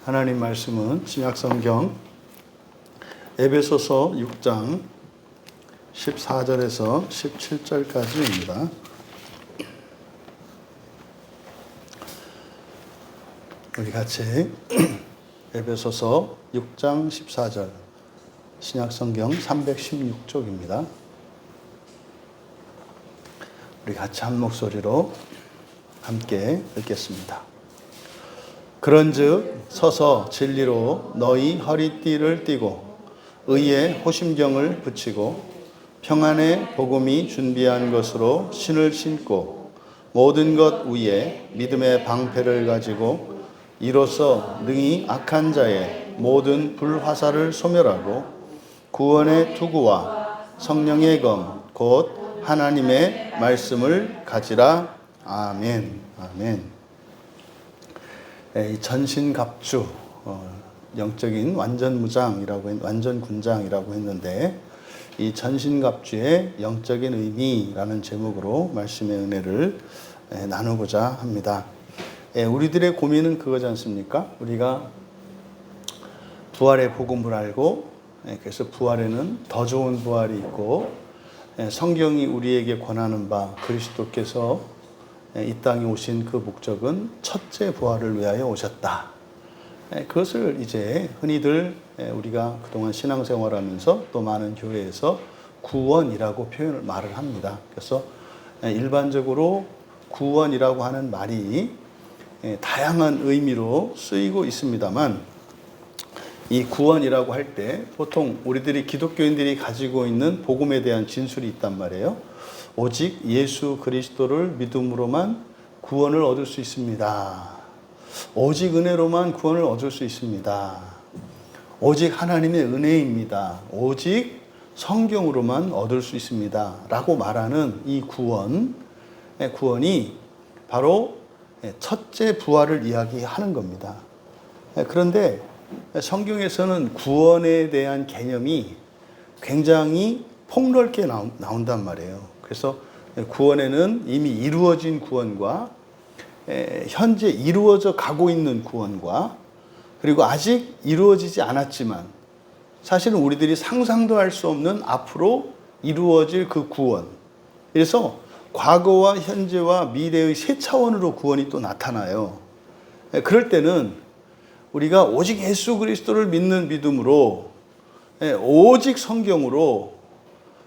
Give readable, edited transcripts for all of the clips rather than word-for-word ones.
하나님 말씀은 신약성경 에베소서 6장 14절에서 17절까지입니다. 우리 같이 에베소서 6장 14절 신약성경 316쪽입니다. 우리 같이 한 목소리로 함께 읽겠습니다. 그런즉 서서 진리로 너희 허리띠를 띠고 의의 호심경을 붙이고 평안의 복음이 준비한 것으로 신을 신고 모든 것 위에 믿음의 방패를 가지고 이로써 능히 악한 자의 모든 불화살을 소멸하고 구원의 투구와 성령의 검 곧 하나님의 말씀을 가지라. 아멘. 아멘. 전신갑주, 영적인 완전무장이라고 완전군장이라고 했는데 이 전신갑주의 영적인 의미라는 제목으로 말씀의 은혜를 나누고자 합니다. 우리들의 고민은 그거지 않습니까? 우리가 부활의 복음을 알고 그래서 부활에는 더 좋은 부활이 있고 성경이 우리에게 권하는 바 그리스도께서 이 땅에 오신 그 목적은 첫째 부활을 위하여 오셨다. 그것을 이제 흔히들 우리가 그동안 신앙생활하면서 또 많은 교회에서 구원이라고 말을 합니다. 그래서 일반적으로 구원이라고 하는 말이 다양한 의미로 쓰이고 있습니다만 이 구원이라고 할 때 보통 우리들이 기독교인들이 가지고 있는 복음에 대한 진술이 있단 말이에요. 오직 예수 그리스도를 믿음으로만 구원을 얻을 수 있습니다. 오직 은혜로만 구원을 얻을 수 있습니다. 오직 하나님의 은혜입니다. 오직 성경으로만 얻을 수 있습니다. 라고 말하는 이 구원이 바로 첫째 부활을 이야기하는 겁니다. 그런데 성경에서는 구원에 대한 개념이 굉장히 폭넓게 나온단 말이에요. 그래서 구원에는 이미 이루어진 구원과 현재 이루어져 가고 있는 구원과 그리고 아직 이루어지지 않았지만 사실은 우리들이 상상도 할 수 없는 앞으로 이루어질 그 구원. 그래서 과거와 현재와 미래의 세 차원으로 구원이 또 나타나요. 그럴 때는 우리가 오직 예수 그리스도를 믿는 믿음으로 오직 성경으로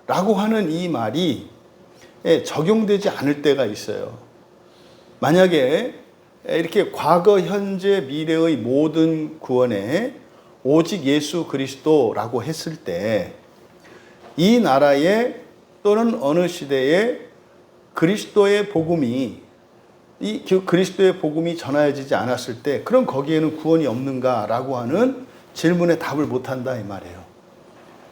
라고 하는 이 말이 적용되지 않을 때가 있어요. 만약에 이렇게 과거, 현재, 미래의 모든 구원에 오직 예수 그리스도라고 했을 때 이 나라에 또는 어느 시대에 그리스도의 복음이 전하여지지 않았을 때 그럼 거기에는 구원이 없는가라고 하는 질문에 답을 못한다 이 말이에요.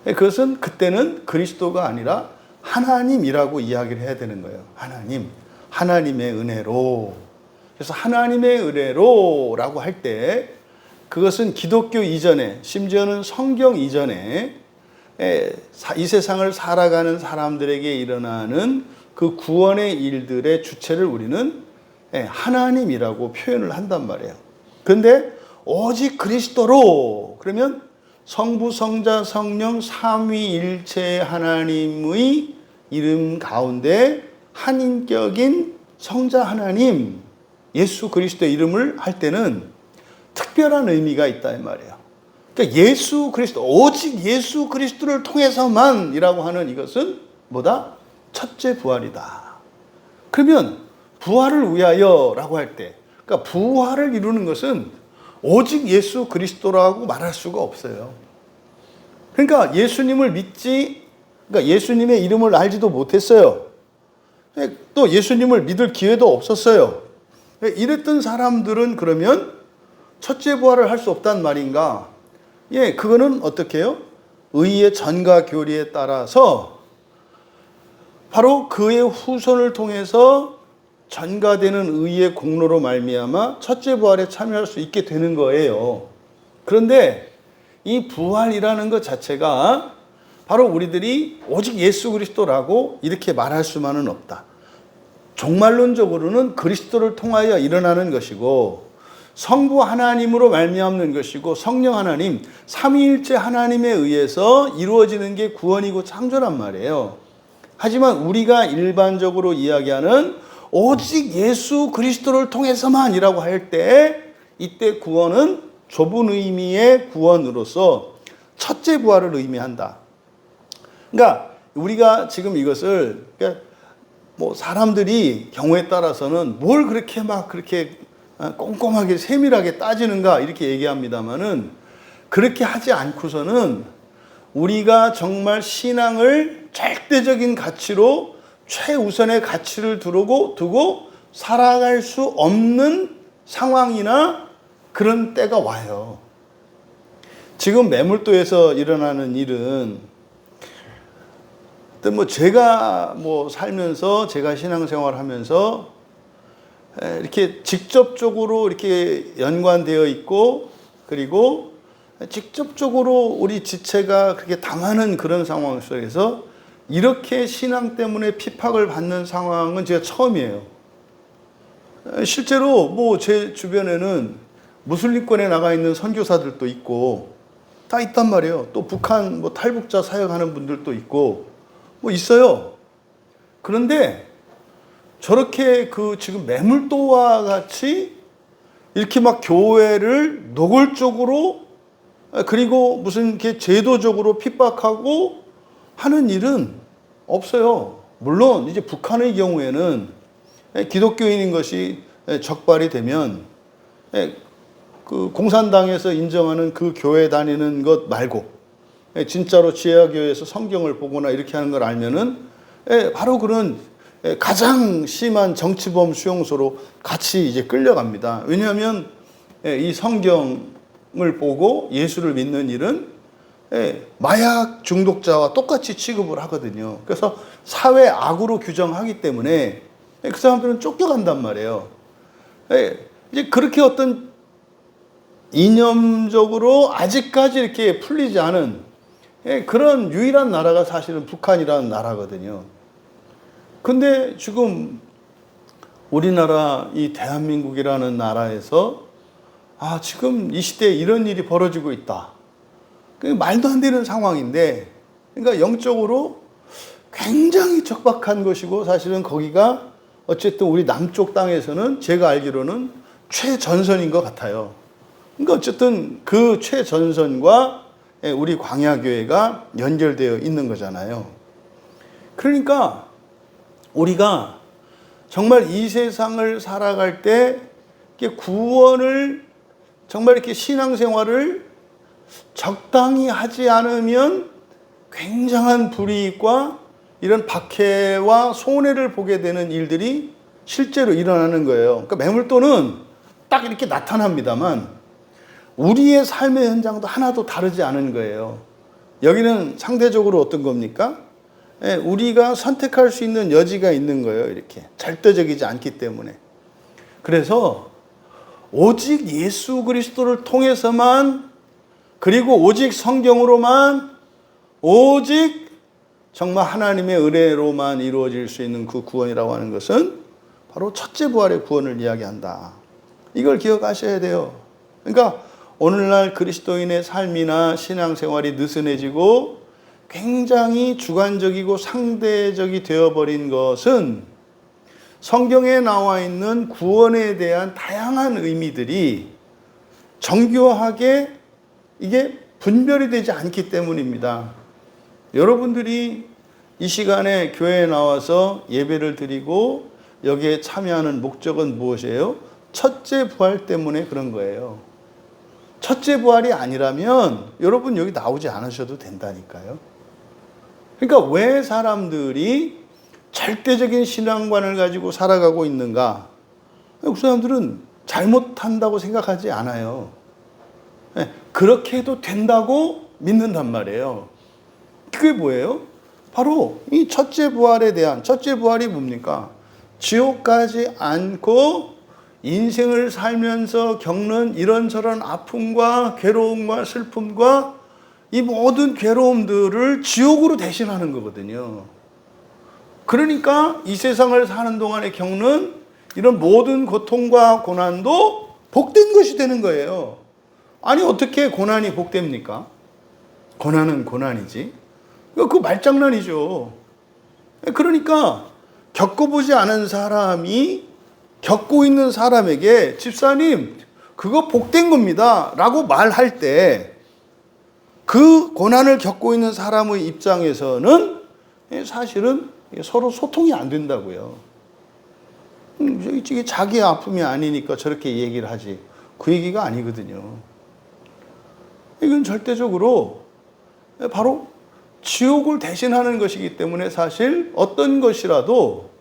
그것은 그때는 그리스도가 아니라 하나님이라고 이야기를 해야 되는 거예요. 하나님의 은혜로. 그래서 하나님의 은혜로라고 할 때 그것은 기독교 이전에 심지어는 성경 이전에 이 세상을 살아가는 사람들에게 일어나는 그 구원의 일들의 주체를 우리는 하나님이라고 표현을 한단 말이에요. 그런데 오직 그리스도로 그러면 성부, 성자, 성령 삼위일체 하나님의 이름 가운데 한인격인 성자 하나님 예수 그리스도의 이름을 할 때는 특별한 의미가 있다 이 말이에요. 그러니까 예수 그리스도 오직 예수 그리스도를 통해서만이라고 하는 이것은 뭐다? 첫째 부활이다. 그러면 부활을 위하여라고 할 때 그러니까 부활을 이루는 것은 오직 예수 그리스도라고 말할 수가 없어요. 그러니까 예수님을 그러니까 예수님의 이름을 알지도 못했어요. 또 예수님을 믿을 기회도 없었어요. 이랬던 사람들은 그러면 첫째 부활을 할 수 없단 말인가? 그거는 어떻게 해요? 의의 전가 교리에 따라서 바로 그의 후손을 통해서 전가되는 의의 공로로 말미암아 첫째 부활에 참여할 수 있게 되는 거예요. 그런데 이 부활이라는 것 자체가 바로 우리들이 오직 예수 그리스도라고 이렇게 말할 수만은 없다. 종말론적으로는 그리스도를 통하여 일어나는 것이고 성부 하나님으로 말미암는 것이고 성령 하나님, 삼위일체 하나님에 의해서 이루어지는 게 구원이고 창조란 말이에요. 하지만 우리가 일반적으로 이야기하는 오직 예수 그리스도를 통해서만이라고 할 때, 이때 구원은 좁은 의미의 구원으로서 첫째 부활을 의미한다. 그러니까 우리가 지금 이것을, 그러니까 뭐 사람들이 경우에 따라서는 뭘 그렇게 막 그렇게 꼼꼼하게 세밀하게 따지는가 이렇게 얘기합니다만은, 그렇게 하지 않고서는 우리가 정말 신앙을 절대적인 가치로 최우선의 가치를 두고 살아갈 수 없는 상황이나 그런 때가 와요. 지금 매물도에서 일어나는 일은, 뭐 제가 살면서, 제가 신앙생활 하면서 이렇게 직접적으로 이렇게 연관되어 있고, 그리고 직접적으로 우리 지체가 그렇게 당하는 그런 상황 속에서 이렇게 신앙 때문에 핍박을 받는 상황은 제가 처음이에요. 실제로 제 주변에는 무슬림권에 나가 있는 선교사들도 있고 다 있단 말이에요. 또 북한 탈북자 사역하는 분들도 있고 있어요. 그런데 저렇게 지금 매물도와 같이 이렇게 막 교회를 노골적으로, 그리고 무슨 이렇게 제도적으로 핍박하고 하는 일은 없어요. 물론 이제 북한의 경우에는 기독교인인 것이 적발이 되면 그 공산당에서 인정하는 그 교회 다니는 것 말고 진짜로 지하교회에서 성경을 보거나 이렇게 하는 걸 알면은 바로 그런 가장 심한 정치범 수용소로 같이 이제 끌려갑니다. 왜냐하면 이 성경을 보고 예수를 믿는 일은 마약 중독자와 똑같이 취급을 하거든요. 그래서 사회 악으로 규정하기 때문에 그 사람들은 쫓겨간단 말이에요. 이제 그렇게 어떤 이념적으로 아직까지 이렇게 풀리지 않은 그런 유일한 나라가 사실은 북한이라는 나라거든요. 근데 지금 우리나라 이 대한민국이라는 나라에서 지금 이 시대에 이런 일이 벌어지고 있다. 말도 안 되는 상황인데, 그러니까 영적으로 굉장히 적박한 것이고, 사실은 거기가 어쨌든 우리 남쪽 땅에서는 제가 알기로는 최전선인 것 같아요. 그러니까 어쨌든 그 최전선과 우리 광야교회가 연결되어 있는 거잖아요. 그러니까 우리가 정말 이 세상을 살아갈 때 구원을 정말 이렇게 신앙생활을 적당히 하지 않으면 굉장한 불이익과 이런 박해와 손해를 보게 되는 일들이 실제로 일어나는 거예요. 그러니까 매물도는 딱 이렇게 나타납니다만 우리의 삶의 현장도 하나도 다르지 않은 거예요. 여기는 상대적으로 어떤 겁니까? 우리가 선택할 수 있는 여지가 있는 거예요. 이렇게 절대적이지 않기 때문에. 그래서 오직 예수 그리스도를 통해서만, 그리고 오직 성경으로만, 오직 정말 하나님의 은혜로만 이루어질 수 있는 그 구원이라고 하는 것은 바로 첫째 부활의 구원을 이야기한다. 이걸 기억하셔야 돼요. 그러니까 오늘날 그리스도인의 삶이나 신앙생활이 느슨해지고 굉장히 주관적이고 상대적이 되어버린 것은 성경에 나와 있는 구원에 대한 다양한 의미들이 정교하게 이게 분별이 되지 않기 때문입니다. 여러분들이 이 시간에 교회에 나와서 예배를 드리고 여기에 참여하는 목적은 무엇이에요? 첫째 부활 때문에 그런 거예요. 첫째 부활이 아니라면 여러분 여기 나오지 않으셔도 된다니까요. 그러니까 왜 사람들이 절대적인 신앙관을 가지고 살아가고 있는가? 그 사람들은 잘못한다고 생각하지 않아요. 그렇게 해도 된다고 믿는단 말이에요. 그게 뭐예요? 바로 이 첫째 부활에 대한, 첫째 부활이 뭡니까? 지옥 가지 않고 인생을 살면서 겪는 이런저런 아픔과 괴로움과 슬픔과 이 모든 괴로움들을 지옥으로 대신하는 거거든요. 그러니까 이 세상을 사는 동안에 겪는 이런 모든 고통과 고난도 복된 것이 되는 거예요. 아니 어떻게 고난이 복됩니까? 고난은 고난이지. 그거 말장난이죠. 그러니까 겪어보지 않은 사람이 겪고 있는 사람에게 집사님 그거 복된 겁니다 라고 말할 때 그 고난을 겪고 있는 사람의 입장에서는 사실은 서로 소통이 안 된다고요. 이게 자기 아픔이 아니니까 저렇게 얘기를 하지 그 얘기가 아니거든요. 이건 절대적으로 바로 지옥을 대신하는 것이기 때문에 사실 어떤 것이라도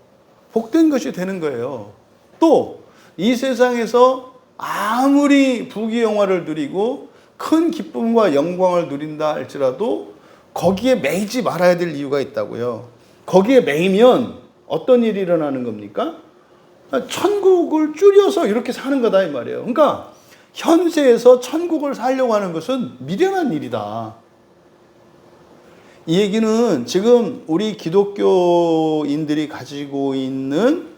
복된 것이 되는 거예요. 또 이 세상에서 아무리 부귀영화를 누리고 큰 기쁨과 영광을 누린다 할지라도 거기에 매이지 말아야 될 이유가 있다고요. 거기에 매이면 어떤 일이 일어나는 겁니까? 천국을 줄여서 이렇게 사는 거다 이 말이에요. 그러니까 현세에서 천국을 살려고 하는 것은 미련한 일이다. 이 얘기는 지금 우리 기독교인들이 가지고 있는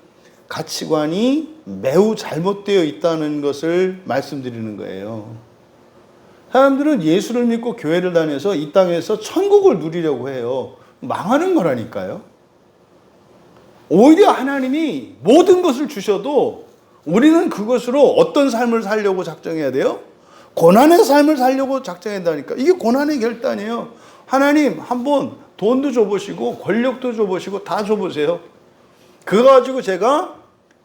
가치관이 매우 잘못되어 있다는 것을 말씀드리는 거예요. 사람들은 예수를 믿고 교회를 다녀서 이 땅에서 천국을 누리려고 해요. 망하는 거라니까요. 오히려 하나님이 모든 것을 주셔도 우리는 그것으로 어떤 삶을 살려고 작정해야 돼요? 고난의 삶을 살려고 작정해야 한다니까. 이게 고난의 결단이에요. 하나님 한번 돈도 줘보시고 권력도 줘보시고 다 줘보세요. 그거 가지고 제가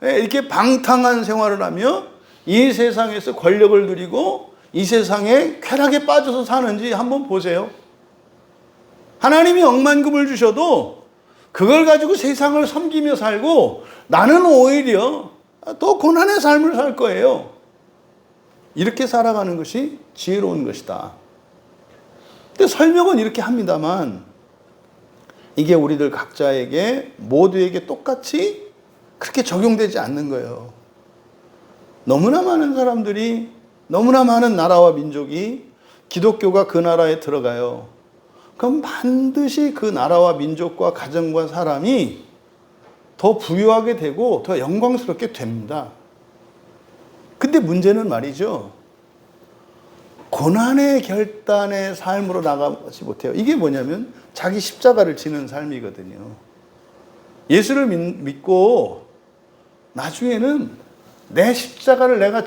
이렇게 방탕한 생활을 하며 이 세상에서 권력을 누리고 이 세상에 쾌락에 빠져서 사는지 한번 보세요. 하나님이 억만금을 주셔도 그걸 가지고 세상을 섬기며 살고 나는 오히려 더 고난의 삶을 살 거예요. 이렇게 살아가는 것이 지혜로운 것이다. 근데 설명은 이렇게 합니다만 이게 우리들 각자에게 모두에게 똑같이 그렇게 적용되지 않는 거예요. 너무나 많은 사람들이 너무나 많은 나라와 민족이 기독교가 그 나라에 들어가요. 그럼 반드시 그 나라와 민족과 가정과 사람이 더 부유하게 되고 더 영광스럽게 됩니다. 근데 문제는 말이죠. 고난의 결단의 삶으로 나가지 못해요. 이게 뭐냐면 자기 십자가를 지는 삶이거든요. 예수를 믿고 나중에는 내 십자가를 내가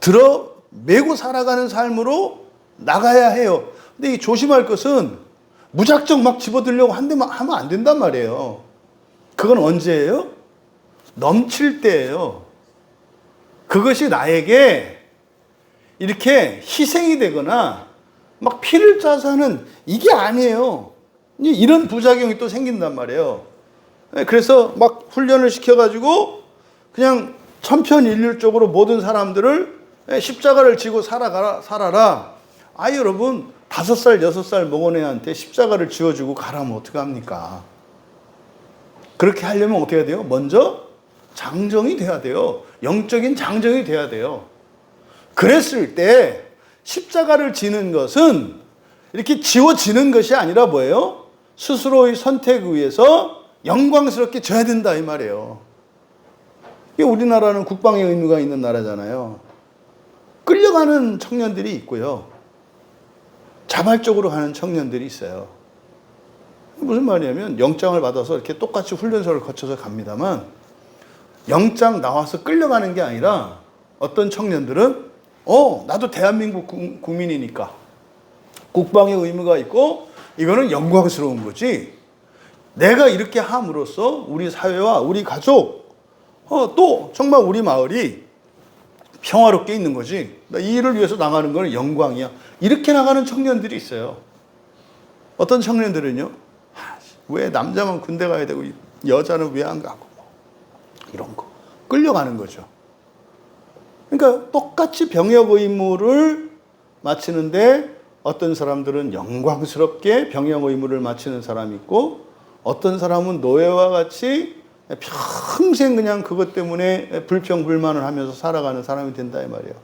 들어 메고 살아가는 삶으로 나가야 해요. 근데 이 조심할 것은 무작정 막 집어들려고 하면 안 된단 말이에요. 그건 언제예요? 넘칠 때예요. 그것이 나에게 이렇게 희생이 되거나 막 피를 짜서 하는 이게 아니에요. 이런 부작용이 또 생긴단 말이에요. 그래서 막 훈련을 시켜가지고 그냥 천편일률적으로 모든 사람들을 십자가를 지고 살아라. 아 여러분 5살, 6살 먹은 애한테 십자가를 지어주고 가라면 어떡합니까? 그렇게 하려면 어떻게 해야 돼요? 먼저 장정이 돼야 돼요. 영적인 장정이 돼야 돼요. 그랬을 때 십자가를 지는 것은 이렇게 지워지는 것이 아니라 뭐예요? 스스로의 선택에 의해서 영광스럽게 져야 된다 이 말이에요. 우리나라는 국방의 의무가 있는 나라잖아요. 끌려가는 청년들이 있고요. 자발적으로 가는 청년들이 있어요. 무슨 말이냐면 영장을 받아서 이렇게 똑같이 훈련소를 거쳐서 갑니다만 영장 나와서 끌려가는 게 아니라 어떤 청년들은 나도 대한민국 국민이니까 국방의 의무가 있고 이거는 영광스러운 거지. 내가 이렇게 함으로써 우리 사회와 우리 가족 또 정말 우리 마을이 평화롭게 있는 거지. 이 일을 위해서 나가는 건 영광이야. 이렇게 나가는 청년들이 있어요. 어떤 청년들은요. 왜 남자만 군대 가야 되고 여자는 왜 안 가고 이런 거. 끌려가는 거죠. 그러니까 똑같이 병역 의무를 마치는데 어떤 사람들은 영광스럽게 병역 의무를 마치는 사람이 있고 어떤 사람은 노예와 같이 평생 그냥 그것 때문에 불평불만을 하면서 살아가는 사람이 된다 이 말이에요.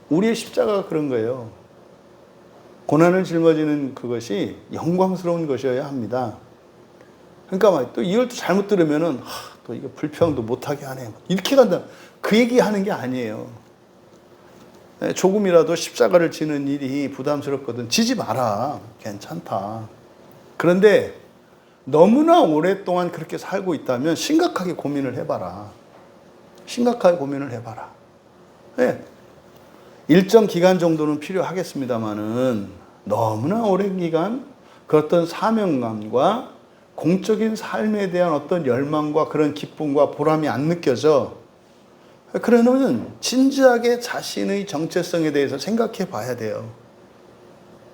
우리의 십자가가 그런 거예요. 고난을 짊어지는 그것이 영광스러운 것이어야 합니다. 그러니까 또 이걸 또 잘못 들으면은 또 이거 불평도 못하게 하네. 이렇게 간다. 그 얘기 하는 게 아니에요. 조금이라도 십자가를 지는 일이 부담스럽거든. 지지 마라. 괜찮다. 그런데 너무나 오랫동안 그렇게 살고 있다면 심각하게 고민을 해봐라. 심각하게 고민을 해봐라. 네. 일정 기간 정도는 필요하겠습니다만은 너무나 오랜 기간 그 어떤 사명감과 공적인 삶에 대한 어떤 열망과 그런 기쁨과 보람이 안 느껴져. 그러면 진지하게 자신의 정체성에 대해서 생각해 봐야 돼요.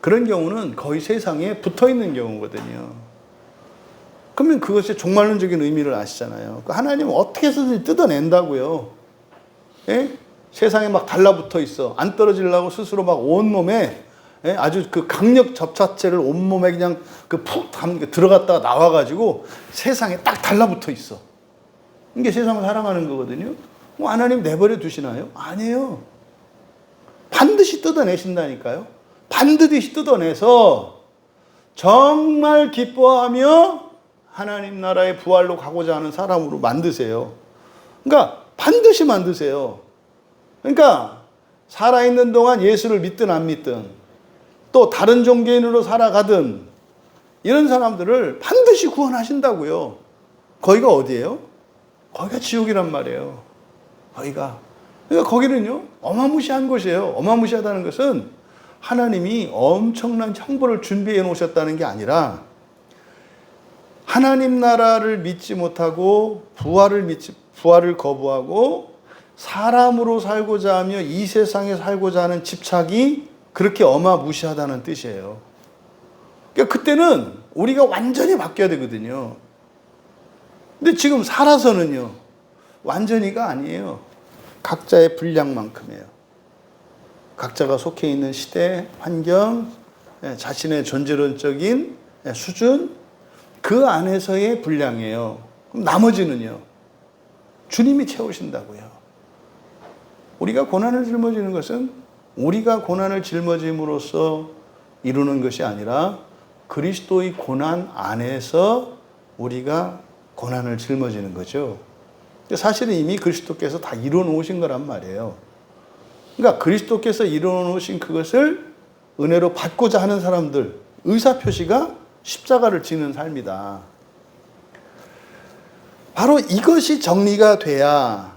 그런 경우는 거의 세상에 붙어 있는 경우거든요. 그러면 그것이 종말론적인 의미를 아시잖아요. 하나님은 어떻게 해서든지 뜯어낸다고요. 예? 세상에 막 달라붙어 있어. 안 떨어지려고 스스로 막 온몸에 아주 그 강력 접착제를 온몸에 그냥 푹 들어갔다가 나와가지고 세상에 딱 달라붙어 있어. 이게 세상을 살아가는 거거든요. 뭐 하나님 내버려 두시나요? 아니에요. 반드시 뜯어내신다니까요. 반드시 뜯어내서 정말 기뻐하며 하나님 나라의 부활로 가고자 하는 사람으로 만드세요. 그러니까 반드시 만드세요. 그러니까 살아있는 동안 예수를 믿든 안 믿든 또 다른 종교인으로 살아가든 이런 사람들을 반드시 구원하신다고요. 거기가 어디예요? 거기가 지옥이란 말이에요. 거기가. 그러니까 거기는요, 어마무시한 곳이에요. 어마무시하다는 것은 하나님이 엄청난 형벌을 준비해 놓으셨다는 게 아니라 하나님 나라를 믿지 못하고 부활을 거부하고 사람으로 살고자 하며 이 세상에 살고자 하는 집착이 그렇게 어마무시하다는 뜻이에요. 그러니까 그때는 우리가 완전히 바뀌어야 되거든요. 근데 지금 살아서는요, 완전히가 아니에요. 각자의 분량만큼이에요. 각자가 속해 있는 시대, 환경, 자신의 존재론적인 수준, 그 안에서의 분량이에요. 그럼 나머지는요, 주님이 채우신다고요. 우리가 고난을 짊어지는 것은 우리가 고난을 짊어짐으로써 이루는 것이 아니라 그리스도의 고난 안에서 우리가 고난을 짊어지는 거죠. 사실은 이미 그리스도께서 다 이루어 놓으신 거란 말이에요. 그러니까 그리스도께서 이루어 놓으신 그것을 은혜로 받고자 하는 사람들, 의사표시가 십자가를 지는 삶이다. 바로 이것이 정리가 돼야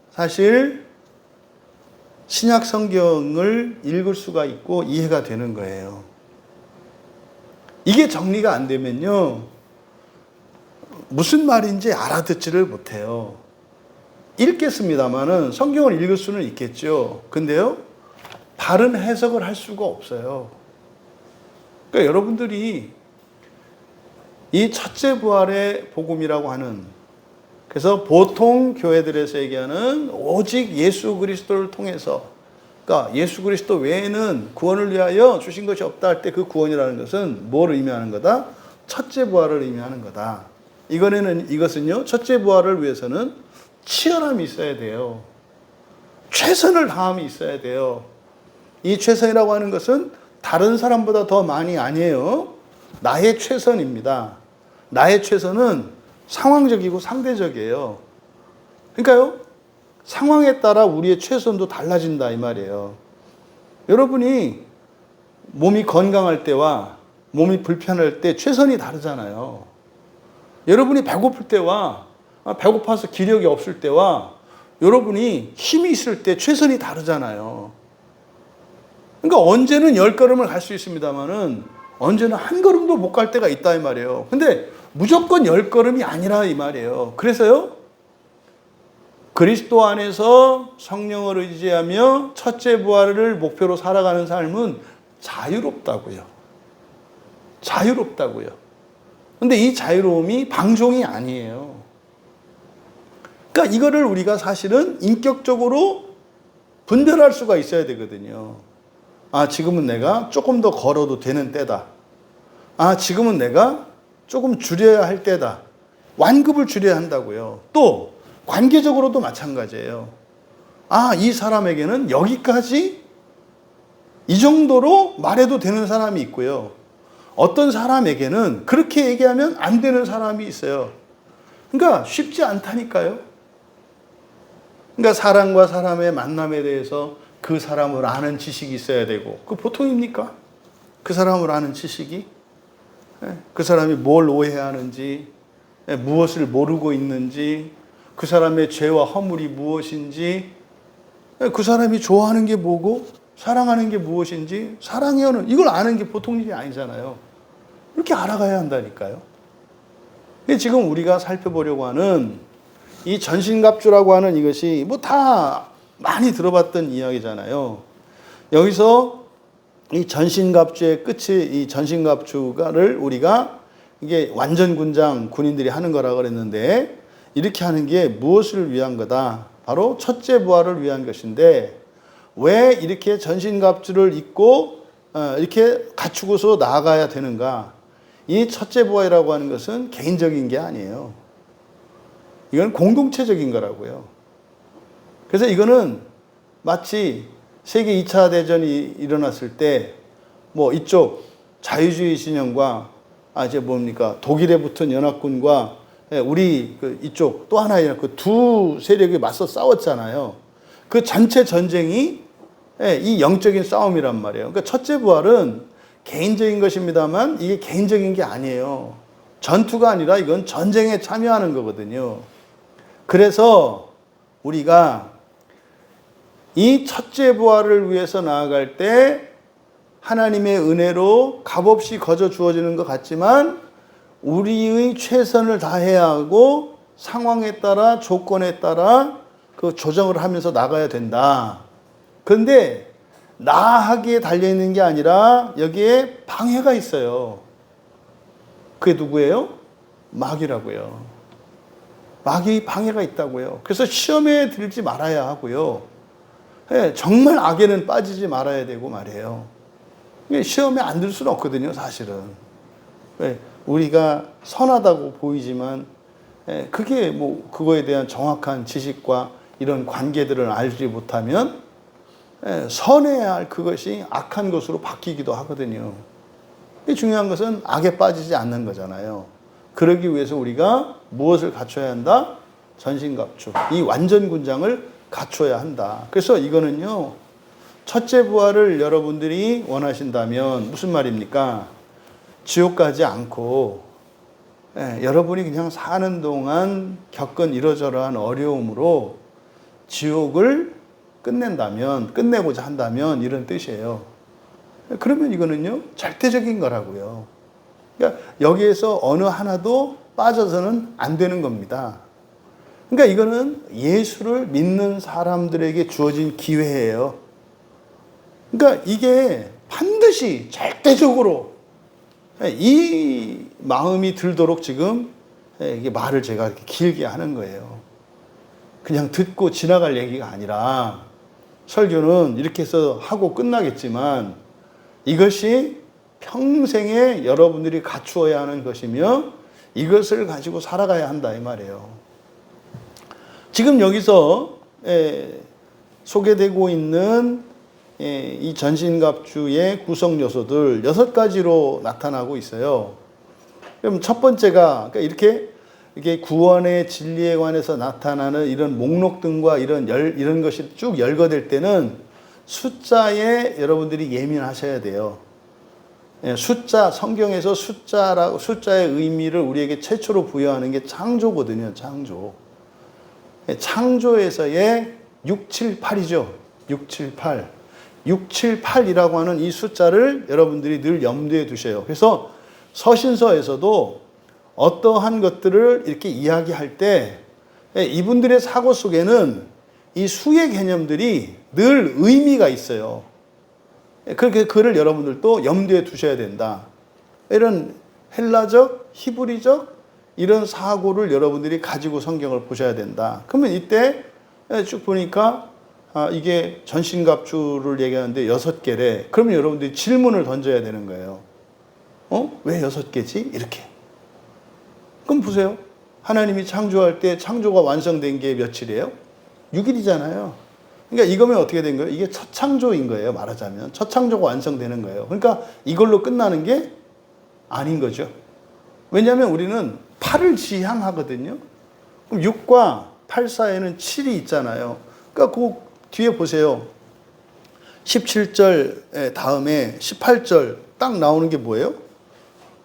사실 신약 성경을 읽을 수가 있고 이해가 되는 거예요. 이게 정리가 안 되면요, 무슨 말인지 알아듣지를 못해요. 읽겠습니다만은 성경을 읽을 수는 있겠죠. 근데요, 바른 해석을 할 수가 없어요. 그러니까 여러분들이 이 첫째 부활의 복음이라고 하는, 그래서 보통 교회들에서 얘기하는 오직 예수 그리스도를 통해서, 그러니까 예수 그리스도 외에는 구원을 위하여 주신 것이 없다 할 때 그 구원이라는 것은 뭘 의미하는 거다? 첫째 부활을 의미하는 거다. 이것은요, 첫째 부활을 위해서는 치열함이 있어야 돼요. 최선을 다함이 있어야 돼요. 이 최선이라고 하는 것은 다른 사람보다 더 많이 아니에요. 나의 최선입니다. 나의 최선은 상황적이고 상대적이에요. 그러니까요, 상황에 따라 우리의 최선도 달라진다 이 말이에요. 여러분이 몸이 건강할 때와 몸이 불편할 때 최선이 다르잖아요. 여러분이 배고플 때와 배고파서 기력이 없을 때와 여러분이 힘이 있을 때 최선이 다르잖아요. 그러니까 언제는 10걸음을 갈 수 있습니다만은 언제는 한 걸음도 못 갈 때가 있다 이 말이에요. 근데 무조건 10걸음이 아니라 이 말이에요. 그래서요, 그리스도 안에서 성령을 의지하며 첫째 부활을 목표로 살아가는 삶은 자유롭다고요. 자유롭다고요. 근데 이 자유로움이 방종이 아니에요. 그러니까 이거를 우리가 사실은 인격적으로 분별할 수가 있어야 되거든요. 아, 지금은 내가 조금 더 걸어도 되는 때다. 아, 지금은 내가 조금 줄여야 할 때다. 완급을 줄여야 한다고요. 또 관계적으로도 마찬가지예요. 아, 이 사람에게는 여기까지 이 정도로 말해도 되는 사람이 있고요. 어떤 사람에게는 그렇게 얘기하면 안 되는 사람이 있어요. 그러니까 쉽지 않다니까요. 그러니까 사람과 사람의 만남에 대해서 그 사람을 아는 지식이 있어야 되고, 그 보통입니까? 그 사람을 아는 지식이? 그 사람이 뭘 오해하는지, 무엇을 모르고 있는지, 그 사람의 죄와 허물이 무엇인지, 그 사람이 좋아하는 게 뭐고 사랑하는 게 무엇인지, 사랑해요는 이걸 아는 게 보통 일이 아니잖아요. 이렇게 알아가야 한다니까요. 지금 우리가 살펴보려고 하는 이 전신갑주라고 하는 이것이 뭐 다 많이 들어봤던 이야기잖아요. 여기서 이 전신갑주의 끝이, 이 전신갑주를 우리가 이게 완전군장 군인들이 하는 거라고 그랬는데, 이렇게 하는 게 무엇을 위한 거다? 바로 첫째 부활을 위한 것인데, 왜 이렇게 전신갑주를 입고 이렇게 갖추고서 나아가야 되는가? 이 첫째 부활이라고 하는 것은 개인적인 게 아니에요. 이건 공동체적인 거라고요. 그래서 이거는 마치 세계 2차 대전이 일어났을 때 뭐 이쪽 자유주의 진영과 이제 뭡니까? 독일에 붙은 연합군과 우리 이쪽 또 하나의 그 두 세력이 맞서 싸웠잖아요. 그 전체 전쟁이 이 영적인 싸움이란 말이에요. 그러니까 첫째 부활은 개인적인 것입니다만 이게 개인적인 게 아니에요. 전투가 아니라 이건 전쟁에 참여하는 거거든요. 그래서 우리가 이 첫째 부활을 위해서 나아갈 때 하나님의 은혜로 값없이 거저 주어지는 것 같지만 우리의 최선을 다해야 하고 상황에 따라 조건에 따라 그 조정을 하면서 나가야 된다. 그런데 나하기에 달려있는 게 아니라 여기에 방해가 있어요. 그게 누구예요? 마귀라고요. 마귀의 방해가 있다고요. 그래서 시험에 들지 말아야 하고요. 정말 악에는 빠지지 말아야 되고 말이에요. 시험에 안 들 수는 없거든요, 사실은. 우리가 선하다고 보이지만 그게 뭐 그거에 대한 정확한 지식과 이런 관계들을 알지 못하면 선해야 할 그것이 악한 것으로 바뀌기도 하거든요. 중요한 것은 악에 빠지지 않는 거잖아요. 그러기 위해서 우리가 무엇을 갖춰야 한다? 전신갑주. 이 완전군장을 갖춰야 한다. 그래서 이거는요, 첫째 부활을 여러분들이 원하신다면 무슨 말입니까? 지옥 가지 않고 여러분이 그냥 사는 동안 겪은 이러저러한 어려움으로 지옥을 끝내고자 한다면 이런 뜻이에요. 그러면 이거는요, 절대적인 거라고요. 그러니까 여기에서 어느 하나도 빠져서는 안 되는 겁니다. 그러니까 이거는 예수를 믿는 사람들에게 주어진 기회예요. 그러니까 이게 반드시 절대적으로 이 마음이 들도록 지금 이게 말을 제가 이렇게 길게 하는 거예요. 그냥 듣고 지나갈 얘기가 아니라, 설교는 이렇게 해서 하고 끝나겠지만 이것이 평생에 여러분들이 갖추어야 하는 것이며 이것을 가지고 살아가야 한다 이 말이에요. 지금 여기서 소개되고 있는 이 전신갑주의 구성 요소들 6가지로 나타나고 있어요. 그럼 첫 번째가, 그러니까 이게 구원의 진리에 관해서 나타나는 이런 목록 등과 이런 것이 쭉 열거될 때는 숫자에 여러분들이 예민하셔야 돼요. 숫자, 성경에서 숫자의 의미를 우리에게 최초로 부여하는 게 창조거든요, 창조. 창조에서의 678이죠. 678. 678이라고 하는 이 숫자를 여러분들이 늘 염두에 두셔요. 그래서 서신서에서도 어떠한 것들을 이렇게 이야기할 때 이분들의 사고 속에는 이 수의 개념들이 늘 의미가 있어요. 그렇게 그를 여러분들도 염두에 두셔야 된다. 이런 헬라적, 히브리적 이런 사고를 여러분들이 가지고 성경을 보셔야 된다. 그러면 이때 쭉 보니까 이게 전신갑주를 얘기하는데 6개래. 그러면 여러분들이 질문을 던져야 되는 거예요. 왜 6개지? 이렇게. 그럼 보세요. 하나님이 창조할 때 창조가 완성된 게 며칠이에요? 6일이잖아요. 그러니까 이거면 어떻게 된 거예요? 이게 첫 창조인 거예요, 말하자면. 첫 창조가 완성되는 거예요. 그러니까 이걸로 끝나는 게 아닌 거죠. 왜냐하면 우리는 8을 지향하거든요. 그럼 6과 8 사이에는 7이 있잖아요. 그러니까 그 뒤에 보세요. 17절 다음에 18절 딱 나오는 게 뭐예요?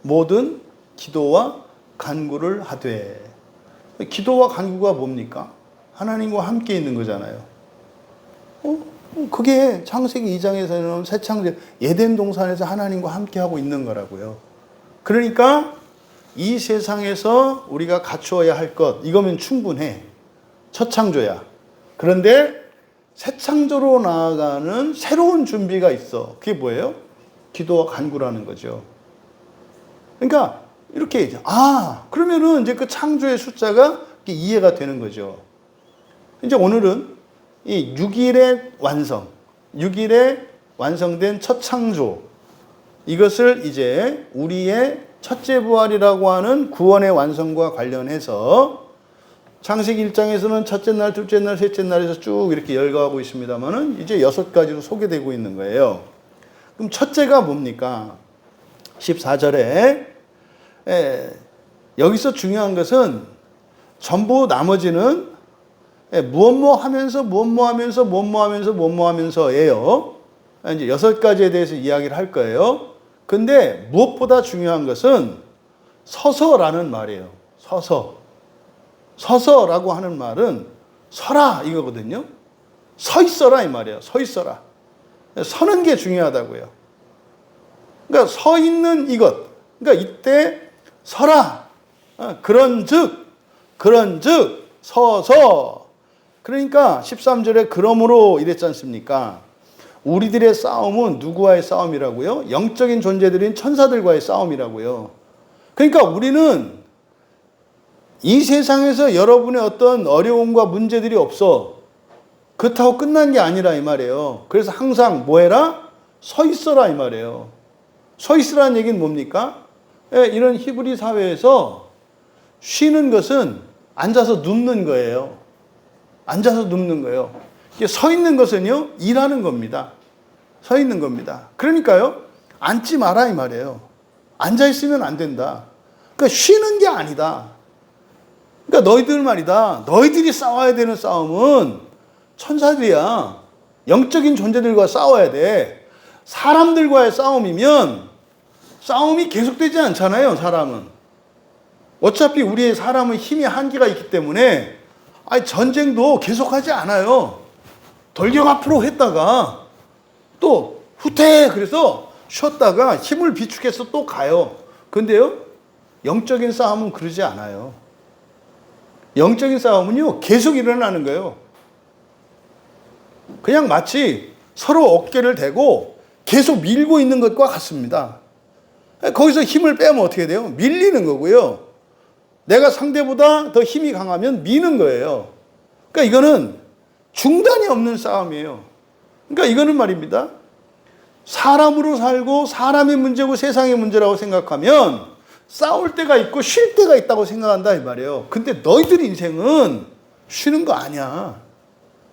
모든 기도와 간구를 하되. 기도와 간구가 뭡니까? 하나님과 함께 있는 거잖아요. 그게 창세기 2장에서는 새 창조, 에덴 동산에서 하나님과 함께 하고 있는 거라고요. 그러니까 이 세상에서 우리가 갖추어야 할 것, 이거면 충분해. 첫 창조야. 그런데 새 창조로 나아가는 새로운 준비가 있어. 그게 뭐예요? 기도와 간구라는 거죠. 그러니까 이렇게 그러면은 이제 그 창조의 숫자가 이해가 되는 거죠. 이제 오늘은 이 6일의 완성, 6일에 완성된 첫 창조, 이것을 이제 우리의 첫째 부활이라고 하는 구원의 완성과 관련해서 창세기 1장에서는 첫째 날, 둘째 날, 셋째 날에서 쭉 이렇게 열거하고 있습니다만은 이제 6가지로 소개되고 있는 거예요. 그럼 첫째가 뭡니까? 14절에 여기서 중요한 것은 전부 나머지는 무엇 하면서예요. 이제 6가지에 대해서 이야기를 할 거예요. 근데 무엇보다 중요한 것은 서서라는 말이에요. 서서라고 하는 말은 서라 이거거든요. 서 있어라 이 말이에요. 서 있어라. 서는 게 중요하다고요. 그러니까 서 있는 이것. 그러니까 이때 서라. 그런즉 서서. 그러니까 13절에 그러므로 이랬지 않습니까? 우리들의 싸움은 누구와의 싸움이라고요? 영적인 존재들인 천사들과의 싸움이라고요. 그러니까 우리는 이 세상에서 여러분의 어떤 어려움과 문제들이 없어. 그렇다고 끝난 게 아니라 이 말이에요. 그래서 항상 뭐 해라? 서 있어라 이 말이에요. 서 있으라는 얘기는 뭡니까? 이런 히브리 사회에서 쉬는 것은 앉아서 눕는 거예요. 앉아서 눕는 거예요. 서 있는 것은요, 일하는 겁니다. 서 있는 겁니다. 그러니까요, 앉지 마라 이 말이에요. 앉아 있으면 안 된다. 그러니까 쉬는 게 아니다. 그러니까 너희들 말이다. 너희들이 싸워야 되는 싸움은 천사들이야. 영적인 존재들과 싸워야 돼. 사람들과의 싸움이면 싸움이 계속되지 않잖아요, 사람은. 어차피 우리의 사람은 힘이 한계가 있기 때문에 전쟁도 계속하지 않아요. 돌격 앞으로 했다가 또 후퇴 그래서 쉬었다가 힘을 비축해서 또 가요. 근데요, 영적인 싸움은 그러지 않아요. 영적인 싸움은요, 계속 일어나는 거예요. 그냥 마치 서로 어깨를 대고 계속 밀고 있는 것과 같습니다. 거기서 힘을 빼면 어떻게 돼요? 밀리는 거고요. 내가 상대보다 더 힘이 강하면 미는 거예요. 그러니까 이거는 중단이 없는 싸움이에요. 그러니까 이거는 말입니다. 사람으로 살고 사람의 문제고 세상의 문제라고 생각하면 싸울 때가 있고 쉴 때가 있다고 생각한다 이 말이에요. 근데 너희들 인생은 쉬는 거 아니야.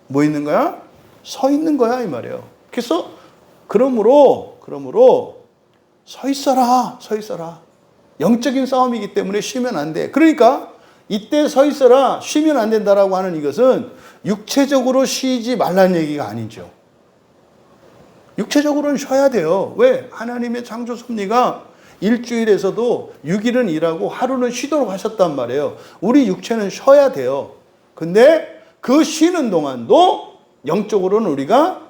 뭐 있는 거야? 서 있는 거야 이 말이에요. 그래서 그러므로 서 있어라. 영적인 싸움이기 때문에 쉬면 안 돼. 그러니까 이때 서 있어라, 쉬면 안 된다라고 하는 이것은 육체적으로 쉬지 말라는 얘기가 아니죠. 육체적으로는 쉬어야 돼요. 왜? 하나님의 창조 섭리가 일주일에서도 6일은 일하고 하루는 쉬도록 하셨단 말이에요. 우리 육체는 쉬어야 돼요. 근데 그 쉬는 동안도 영적으로는 우리가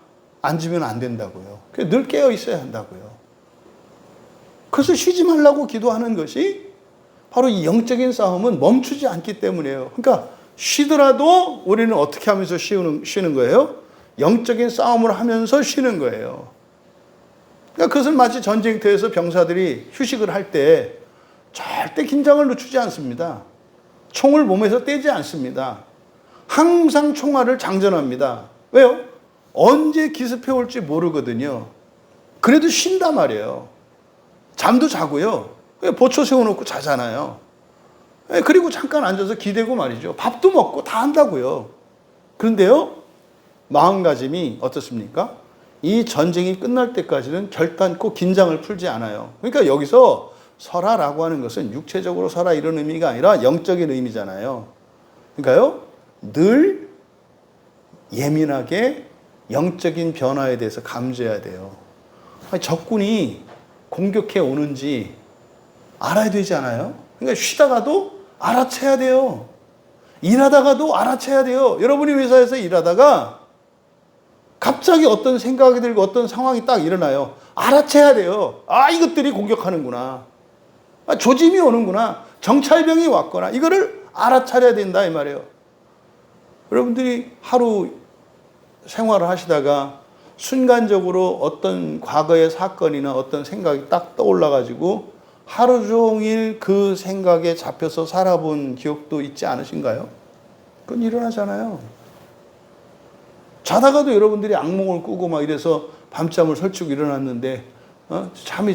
앉으면 안 된다고요. 늘 깨어 있어야 한다고요. 그래서 쉬지 말라고 기도하는 것이 바로 이 영적인 싸움은 멈추지 않기 때문이에요. 그러니까 쉬더라도 우리는 어떻게 하면서 쉬는 거예요? 영적인 싸움을 하면서 쉬는 거예요. 그러니까 그것을 마치 전쟁터에서 병사들이 휴식을 할 때 절대 긴장을 늦추지 않습니다. 총을 몸에서 떼지 않습니다. 항상 총알을 장전합니다. 왜요? 언제 기습해 올지 모르거든요. 그래도 쉰단 말이에요. 잠도 자고요. 보초 세워놓고 자잖아요. 그리고 잠깐 앉아서 기대고 말이죠. 밥도 먹고 다 한다고요. 그런데요, 마음가짐이 어떻습니까? 이 전쟁이 끝날 때까지는 결단코 긴장을 풀지 않아요. 그러니까 여기서 서라라고 하는 것은 육체적으로 서라 이런 의미가 아니라 영적인 의미잖아요. 그러니까요, 늘 예민하게 영적인 변화에 대해서 감지해야 돼요. 아니, 적군이 공격해 오는지 알아야 되지 않아요? 그러니까 쉬다가도 알아채야 돼요. 일하다가도 알아채야 돼요. 여러분이 회사에서 일하다가 갑자기 어떤 생각이 들고 어떤 상황이 딱 일어나요. 알아채야 돼요. 아, 이것들이 공격하는구나. 아, 조짐이 오는구나. 정찰병이 왔거나. 이거를 알아차려야 된다 이 말이에요. 여러분들이 하루 생활을 하시다가 순간적으로 어떤 과거의 사건이나 어떤 생각이 딱 떠올라가지고 하루 종일 그 생각에 잡혀서 살아본 기억도 있지 않으신가요? 그건 일어나잖아요. 자다가도 여러분들이 악몽을 꾸고 막 이래서 밤잠을 설치고 일어났는데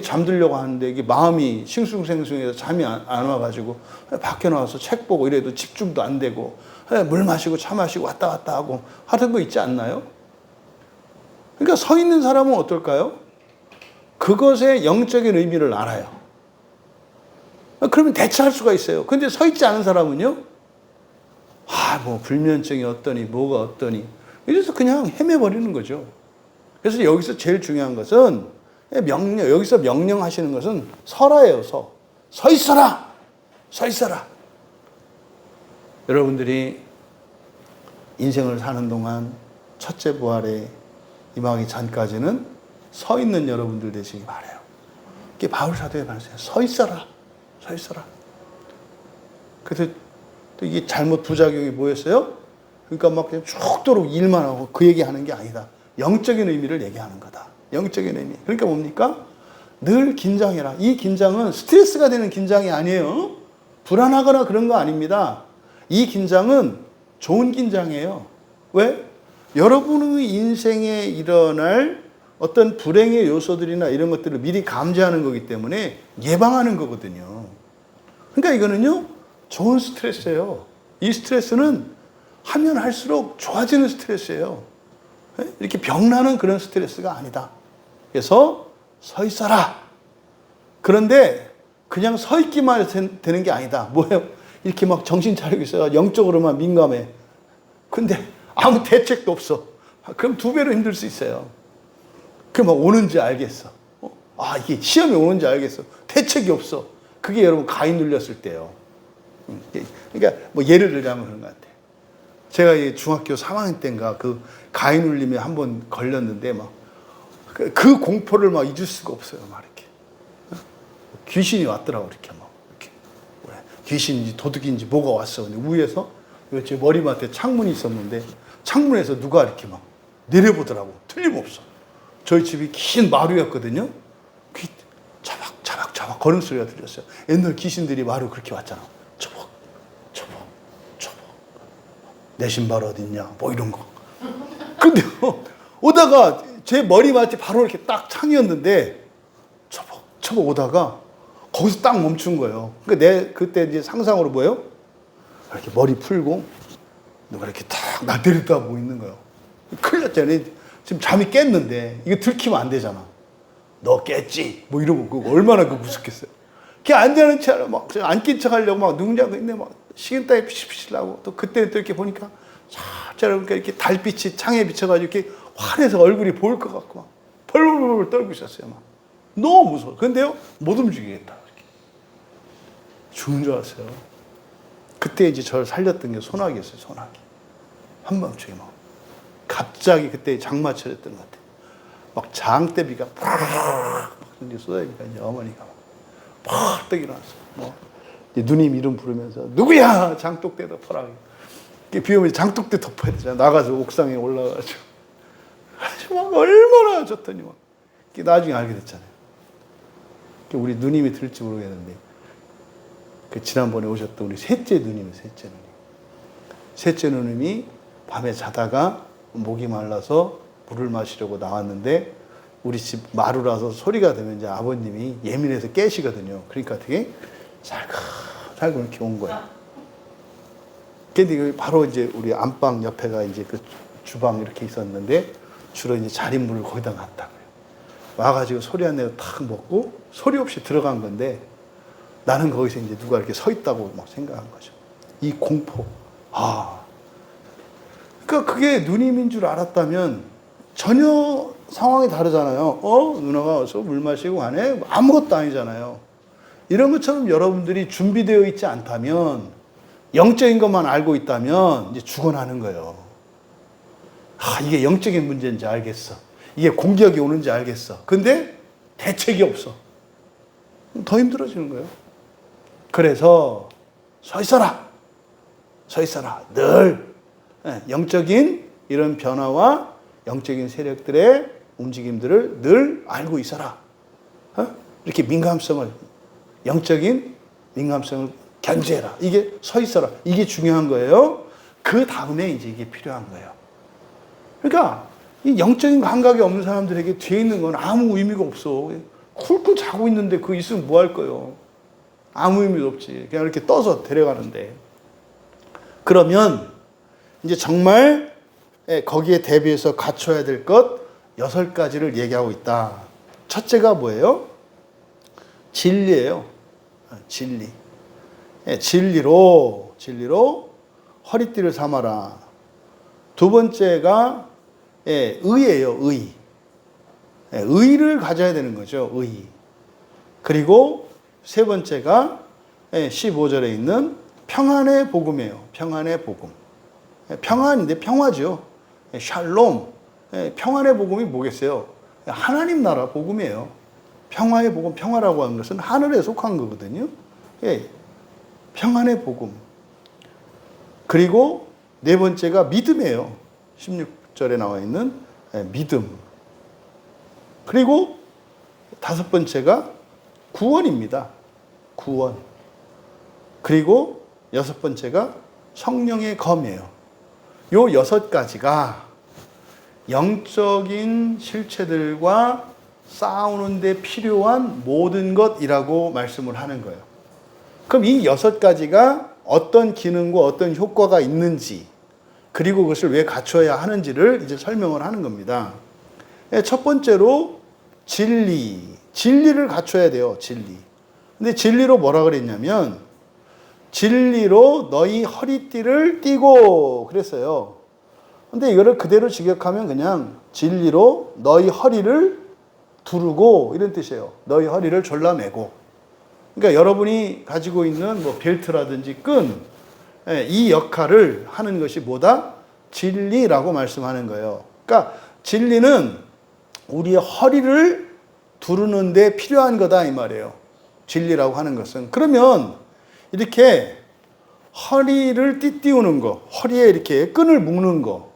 잠들려고 하는데 이게 마음이 싱숭생숭해서 잠이 안 와가지고 밖에 나와서 책 보고 이래도 집중도 안 되고 물 마시고 차 마시고 왔다 갔다 하고 하던 거 있지 않나요? 그러니까 서 있는 사람은 어떨까요? 그것의 영적인 의미를 알아요. 그러면 대처할 수가 있어요. 근데 서 있지 않은 사람은요? 뭐 불면증이 어떠니 뭐가 어떠니 이래서 그냥 헤매버리는 거죠. 그래서 여기서 제일 중요한 것은 여기서 명령하시는 것은 서라예요. 서 있어라. 서 있어라. 여러분들이 인생을 사는 동안 첫째 부활에 임하기 전까지는 서 있는 여러분들 되시기 바라요. 이게 바울 사도의 말씀이에요. 서 있어라. 서 있어라. 그래서 또 이게 잘못 부작용이 뭐였어요? 그러니까 막 그냥 죽도록 일만 하고 그 얘기하는 게 아니다. 영적인 의미를 얘기하는 거다. 영적인 의미. 그러니까 뭡니까? 늘 긴장해라. 이 긴장은 스트레스가 되는 긴장이 아니에요. 불안하거나 그런 거 아닙니다. 이 긴장은 좋은 긴장이에요. 왜? 여러분의 인생에 일어날 어떤 불행의 요소들이나 이런 것들을 미리 감지하는 거기 때문에 예방하는 거거든요. 그러니까 이거는요, 좋은 스트레스예요. 이 스트레스는 하면 할수록 좋아지는 스트레스예요. 이렇게 병나는 그런 스트레스가 아니다. 그래서 서 있어라. 그런데 그냥 서 있기만 되는 게 아니다. 뭐예요? 이렇게 막 정신 차리고 있어요. 영적으로만 민감해. 근데 아무 대책도 없어. 그럼 두 배로 힘들 수 있어요. 그 막 오는지 알겠어. 이게 시험이 오는지 알겠어. 대책이 없어. 그게 여러분 가위 눌렸을 때요. 그러니까 뭐 예를 들자면 그런 것 같아요. 제가 중학교 3학년 때인가 그 가위 눌림에 한번 걸렸는데 막 그 공포를 막 잊을 수가 없어요. 막 이렇게 귀신이 왔더라고 이렇게 막 이렇게 귀신인지 도둑인지 뭐가 왔어. 근데 위에서 제 머리맡에 창문이 있었는데 창문에서 누가 이렇게 막 내려보더라고. 틀림없어. 저희 집이 긴 마루였거든요. 자박 걸음소리가 들렸어요. 옛날 귀신들이 마루 그렇게 왔잖아. 초복 내 신발 어딨냐 뭐 이런 거. 근데 오다가 제 머리맡이 바로 이렇게 딱 창이었는데 초복 오다가 거기서 딱 멈춘 거예요. 그러니까 그때 이제 상상으로 뭐예요? 이렇게 머리 풀고 누가 이렇게 딱 나 내려다보고 있는 거예요. 큰일 났잖아요. 지금 잠이 깼는데 이거 들키면 안 되잖아. 너 깼지? 뭐 이러고 그거 얼마나 무섭겠어요. 걔 앉아있는 채로 막 안 낀 척 하려고 막 눈자고 있네 막 식은땀이 피실피실 나고 또 그때는 또 이렇게 보니까 살짝 이렇게 달빛이 창에 비쳐가지고 이렇게 환해서 얼굴이 보일 것 같고 막 벌벌벌 떨고 있었어요. 막 너무 무서워. 근데요 못 움직이겠다. 이렇게. 죽은 줄 알았어요. 그때 이제 저를 살렸던 게 소나기였어요. 소나기. 한밤중에 막 갑자기 그때 장마철이었던 것 같아요. 막 장대비가 팍 쏟아지니까 이제 어머니가 팍 떠 일어났어요. 누님 이름 부르면서 누구야 장독대 덮어라. 비 오면 장독대 덮어야 되잖아. 나가서 옥상에 올라가가지고 막 얼마나 좋더니 막 나중에 알게 됐잖아요. 우리 누님이 들을지 모르겠는데 지난번에 오셨던 우리 셋째 누님이에요. 셋째 누님이 밤에 자다가 목이 말라서 물을 마시려고 나왔는데 우리 집 마루라서 소리가 되면 이제 아버님이 예민해서 깨시거든요. 그러니까 되게 살금 이렇게 온 거예요. 근데 바로 이제 우리 안방 옆에가 이제 그 주방 이렇게 있었는데 주로 이제 자린물을 거기다 놨다고요. 와가지고 소리 안 내고 탁 먹고 소리 없이 들어간 건데 나는 거기서 이제 누가 이렇게 서 있다고 막 생각한 거죠. 이 공포, 그러니까 그게 누님인 줄 알았다면 전혀 상황이 다르잖아요. 누나가 와서 물 마시고 가네? 아무것도 아니잖아요. 이런 것처럼 여러분들이 준비되어 있지 않다면, 영적인 것만 알고 있다면 이제 죽어나는 거예요. 이게 영적인 문제인지 알겠어. 이게 공격이 오는지 알겠어. 근데 대책이 없어. 더 힘들어지는 거예요. 그래서 서 있어라. 서 있어라. 늘 영적인 이런 변화와 영적인 세력들의 움직임들을 늘 알고 있어라. 이렇게 영적인 민감성을 견제해라. 이게 서 있어라. 이게 중요한 거예요. 그 다음에 이제 이게 필요한 거예요. 그러니까 이 영적인 감각이 없는 사람들에게 뒤에 있는 건 아무 의미가 없어. 쿨쿨 자고 있는데 그거 있으면 뭐 할 거예요? 아무 의미도 없지. 그냥 이렇게 떠서 데려가는데. 그러면 이제 정말 거기에 대비해서 갖춰야 될 것 6가지를 얘기하고 있다. 첫째가 뭐예요? 진리예요. 진리. 진리로 허리띠를 삼아라. 두 번째가 의예요. 의. 의를 가져야 되는 거죠. 의. 그리고 세 번째가 15절에 있는 평안의 복음이에요. 평안의 복음. 평안인데 평화죠. 샬롬. 평안의 복음이 뭐겠어요? 하나님 나라 복음이에요. 평화의 복음, 평화라고 하는 것은 하늘에 속한 거거든요. 평안의 복음. 그리고 네 번째가 믿음이에요. 16절에 나와 있는 믿음. 그리고 다섯 번째가 구원입니다. 구원. 그리고 여섯 번째가 성령의 검이에요. 요 6가지가 영적인 실체들과 싸우는데 필요한 모든 것이라고 말씀을 하는 거예요. 그럼 이 6가지가 어떤 기능과 어떤 효과가 있는지, 그리고 그것을 왜 갖춰야 하는지를 이제 설명을 하는 겁니다. 첫 번째로 진리를 갖춰야 돼요. 진리. 근데 진리로 뭐라 그랬냐면 진리로 너희 허리띠를 띠고 그랬어요. 근데 이거를 그대로 직역하면 그냥 진리로 너희 허리를 두르고 이런 뜻이에요. 너희 허리를 졸라매고. 그러니까 여러분이 가지고 있는 뭐 벨트라든지 끈, 이 역할을 하는 것이 뭐다? 진리라고 말씀하는 거예요. 그러니까 진리는 우리의 허리를 두르는 데 필요한 거다 이 말이에요. 진리라고 하는 것은. 그러면 이렇게 허리를 띠띠우는 거, 허리에 이렇게 끈을 묶는 거,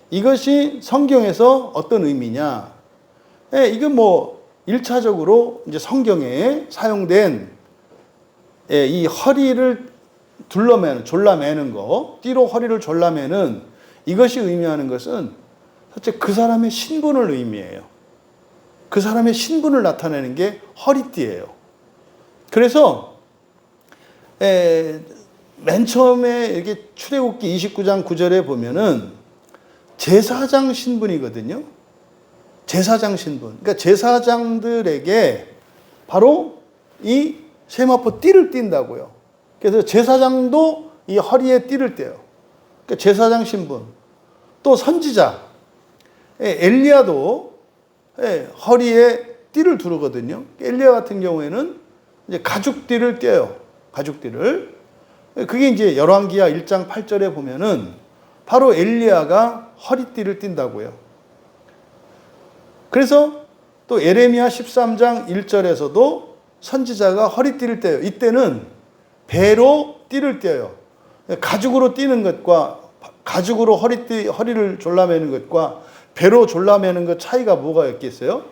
이것이 성경에서 어떤 의미냐? 이건 뭐 1차적으로 이제 성경에 사용된 이 허리를 졸라매는 거, 띠로 허리를 졸라매는 이것이 의미하는 것은 첫째 그 사람의 신분을 의미해요. 그 사람의 신분을 나타내는 게 허리띠예요. 그래서 맨 처음에 이렇게 출애굽기 29장 9절에 보면은 제사장 신분이거든요. 제사장 신분. 그러니까 제사장들에게 바로 이 세마포 띠를 띈다고요. 그래서 제사장도 이 허리에 띠를 떼요. 그러니까 제사장 신분. 또 선지자. 엘리야도 허리에 띠를 두르거든요. 엘리야 같은 경우에는 이제 가죽띠를 떼요. 가죽띠를. 그게 이제 열왕기하 1장 8절에 보면은 바로 엘리야가 허리띠를 띈다고요. 그래서 또 예레미야 13장 1절에서도 선지자가 허리띠를 떼요. 이때는 배로 띠를 떼요. 가죽으로 띠는 것과 가죽으로 허리를 졸라매는 것과 배로 졸라매는 것 차이가 뭐가 있겠어요?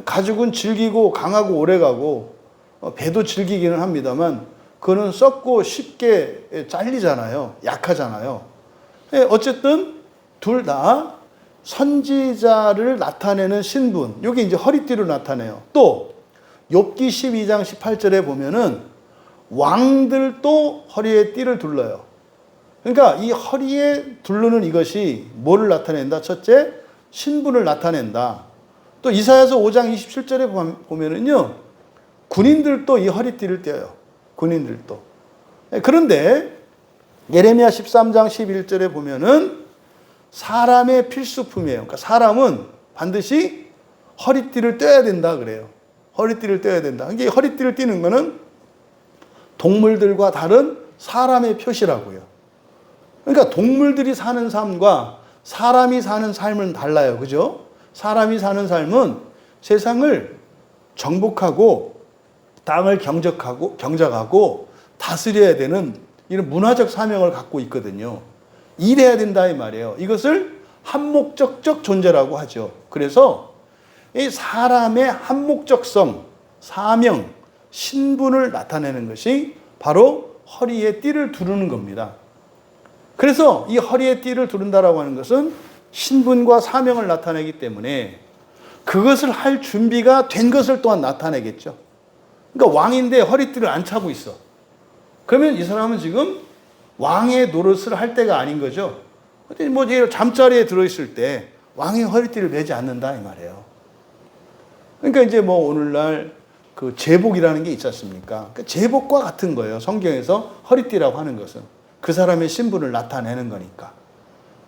가죽은 질기고 강하고 오래가고 배도 질기기는 합니다만 그거는 썩고 쉽게 잘리잖아요. 약하잖아요. 어쨌든 둘 다 선지자를 나타내는 신분, 이게 이제 허리띠로 나타내요. 또 욥기 12장 18절에 보면은 왕들도 허리에 띠를 둘러요. 그러니까 이 허리에 두르는 이것이 뭐를 나타낸다? 첫째, 신분을 나타낸다. 또 이사야서 5장 27절에 보면은요, 군인들도 이 허리띠를 떼요. 군인들도. 그런데 예레미야 13장 11절에 보면은 사람의 필수품이에요. 그러니까 사람은 반드시 허리띠를 떼야 된다 그래요. 허리띠를 떼야 된다. 이게 허리띠를 띠는 거는 동물들과 다른 사람의 표시라고요. 그러니까 동물들이 사는 삶과 사람이 사는 삶은 달라요. 그죠? 사람이 사는 삶은 세상을 정복하고 땅을 경작하고 다스려야 되는 이런 문화적 사명을 갖고 있거든요. 일해야 된다 이 말이에요. 이것을 한목적적 존재라고 하죠. 그래서 이 사람의 한목적성, 사명, 신분을 나타내는 것이 바로 허리에 띠를 두르는 겁니다. 그래서 이 허리에 띠를 두른다라고 하는 것은 신분과 사명을 나타내기 때문에 그것을 할 준비가 된 것을 또한 나타내겠죠. 그러니까 왕인데 허리띠를 안 차고 있어. 그러면 이 사람은 지금 왕의 노릇을 할 때가 아닌 거죠. 뭐 잠자리에 들어있을 때 왕의 허리띠를 매지 않는다 이 말이에요. 그러니까 이제 뭐 오늘날 그 제복이라는 게 있지 않습니까? 그러니까 제복과 같은 거예요. 성경에서 허리띠라고 하는 것은 그 사람의 신분을 나타내는 거니까.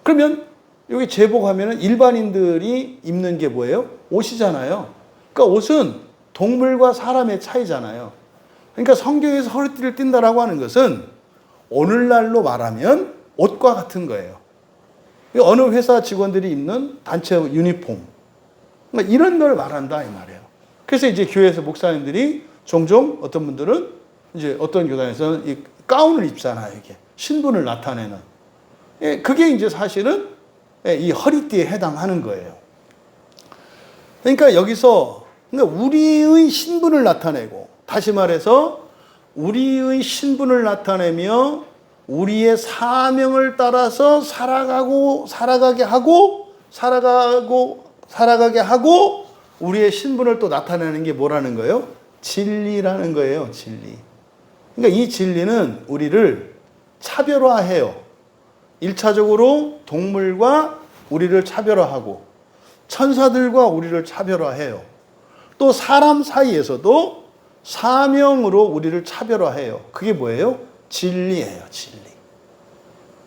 그러면 여기 제복하면은 일반인들이 입는 게 뭐예요? 옷이잖아요. 그러니까 옷은 동물과 사람의 차이잖아요. 그러니까 성경에서 허리띠를 띈다라고 하는 것은 오늘날로 말하면 옷과 같은 거예요. 어느 회사 직원들이 입는 단체 유니폼, 이런 걸 말한다 이 말이에요. 그래서 이제 교회에서 목사님들이 종종 어떤 분들은 이제 어떤 교단에서는 이 가운을 입잖아요. 이게 신분을 나타내는. 그게 이제 사실은 이 허리띠에 해당하는 거예요. 그러니까 여기서 우리의 신분을 나타내고, 다시 말해서 우리의 신분을 나타내며 우리의 사명을 따라서 살아가게 하고 우리의 신분을 또 나타내는 게 뭐라는 거예요? 진리라는 거예요. 진리. 그러니까 이 진리는 우리를 차별화해요. 1차적으로 동물과 우리를 차별화하고 천사들과 우리를 차별화해요. 또 사람 사이에서도 사명으로 우리를 차별화해요. 그게 뭐예요? 진리예요. 진리.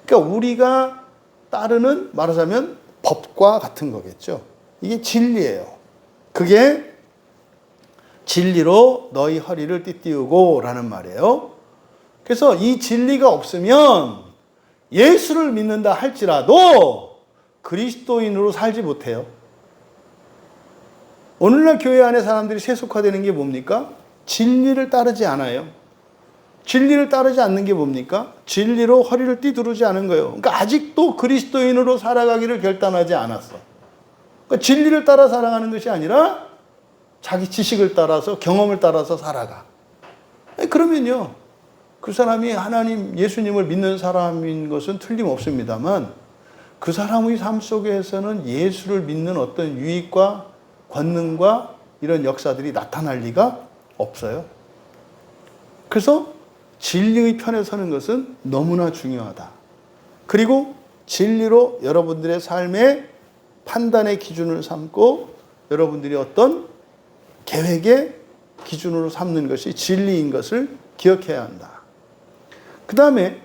그러니까 우리가 따르는, 말하자면 법과 같은 거겠죠. 이게 진리예요. 그게 진리로 너희 허리를 띠띠우고 라는 말이에요. 그래서 이 진리가 없으면 예수를 믿는다 할지라도 그리스도인으로 살지 못해요. 오늘날 교회 안에 사람들이 세속화되는 게 뭡니까? 진리를 따르지 않아요. 진리를 따르지 않는 게 뭡니까? 진리로 허리를 띠두르지 않은 거예요. 그러니까 아직도 그리스도인으로 살아가기를 결단하지 않았어. 그러니까 진리를 따라 살아가는 것이 아니라 자기 지식을 따라서, 경험을 따라서 살아가. 그러면요, 그 사람이 하나님, 예수님을 믿는 사람인 것은 틀림없습니다만 그 사람의 삶 속에서는 예수를 믿는 어떤 유익과 권능과 이런 역사들이 나타날 리가 없어요. 그래서 진리의 편에 서는 것은 너무나 중요하다. 그리고 진리로 여러분들의 삶의 판단의 기준을 삼고 여러분들이 어떤 계획의 기준으로 삼는 것이 진리인 것을 기억해야 한다. 그 다음에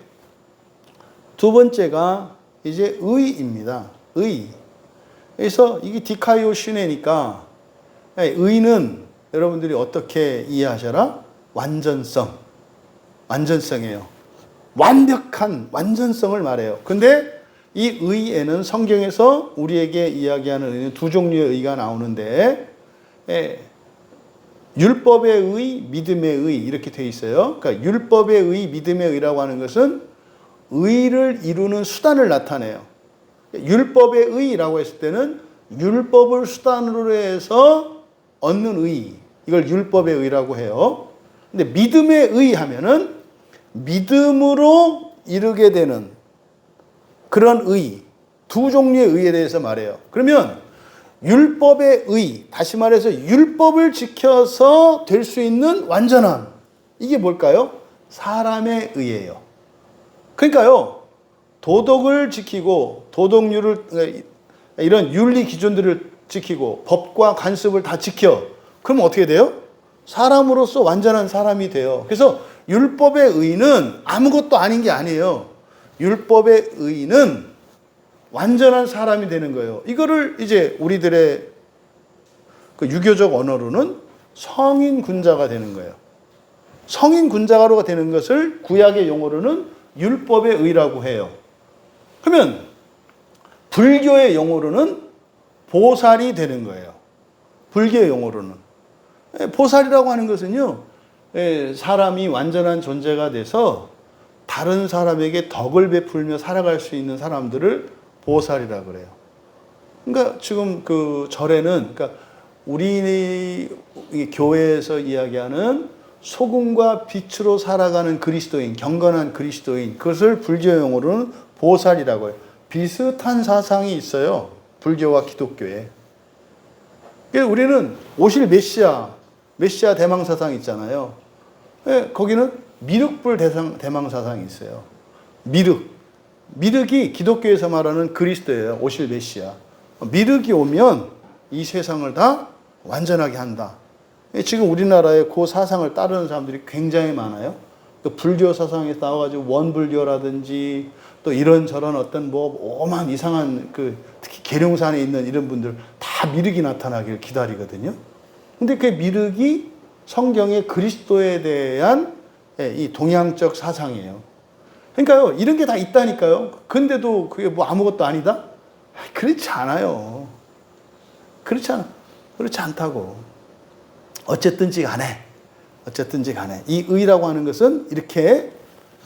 두 번째가 이제 의입니다. 의. 그래서 이게 디카이오 시네니까 의는 여러분들이 어떻게 이해하셔라? 완전성이에요. 완벽한 완전성을 말해요. 근데 이 의에는 성경에서 우리에게 이야기하는 의는 두 종류의 의가 나오는데 율법의 의, 믿음의 의 이렇게 돼 있어요. 그러니까 율법의 의, 믿음의 의라고 하는 것은 의를 이루는 수단을 나타내요. 율법의 의라고 했을 때는 율법을 수단으로 해서 얻는 의, 이걸 율법의 의라고 해요. 근데 믿음의 의 하면은 믿음으로 이루게 되는 그런 의, 두 종류의 의에 대해서 말해요. 그러면 율법의 의, 다시 말해서 율법을 지켜서 될 수 있는 완전함, 이게 뭘까요? 사람의 의예요. 그러니까요, 도덕을 지키고 도덕률을, 이런 윤리 기준들을 지키고 법과 관습을 다 지켜. 그러면 어떻게 돼요? 사람으로서 완전한 사람이 돼요. 그래서 율법의 의는 아무것도 아닌 게 아니에요. 율법의 의는 완전한 사람이 되는 거예요. 이거를 이제 우리들의 그 유교적 언어로는 성인 군자가 되는 거예요. 성인 군자가 되는 것을 구약의 용어로는 율법의 의라고 해요. 그러면 불교의 용어로는 보살이 되는 거예요. 불교의 용어로는. 보살이라고 하는 것은요, 사람이 완전한 존재가 돼서 다른 사람에게 덕을 베풀며 살아갈 수 있는 사람들을 보살이라고 그래요. 그러니까 지금 그 절에는, 그러니까 우리 교회에서 이야기하는 소금과 빛으로 살아가는 그리스도인, 경건한 그리스도인, 그것을 불교 용어로는 보살이라고 해요. 비슷한 사상이 있어요. 불교와 기독교에. 우리는 오실 메시아 대망 사상 있잖아요. 거기는 미륵불 대망 사상이 있어요. 미륵이 기독교에서 말하는 그리스도예요. 오실 메시아. 미륵이 오면 이 세상을 다 완전하게 한다. 지금 우리나라에 그 사상을 따르는 사람들이 굉장히 많아요. 불교 사상에서 나와가지고 원불교라든지 또 이런저런 어떤 뭐 오만 이상한 특히 계룡산에 있는 이런 분들 다 미륵이 나타나기를 기다리거든요. 근데 그 미륵이 성경의 그리스도에 대한 이 동양적 사상이에요. 그러니까요, 이런 게 다 있다니까요. 근데도 그게 뭐 아무것도 아니다? 그렇지 않아요. 그렇지 않다고. 어쨌든지 간에 이 의라고 하는 것은 이렇게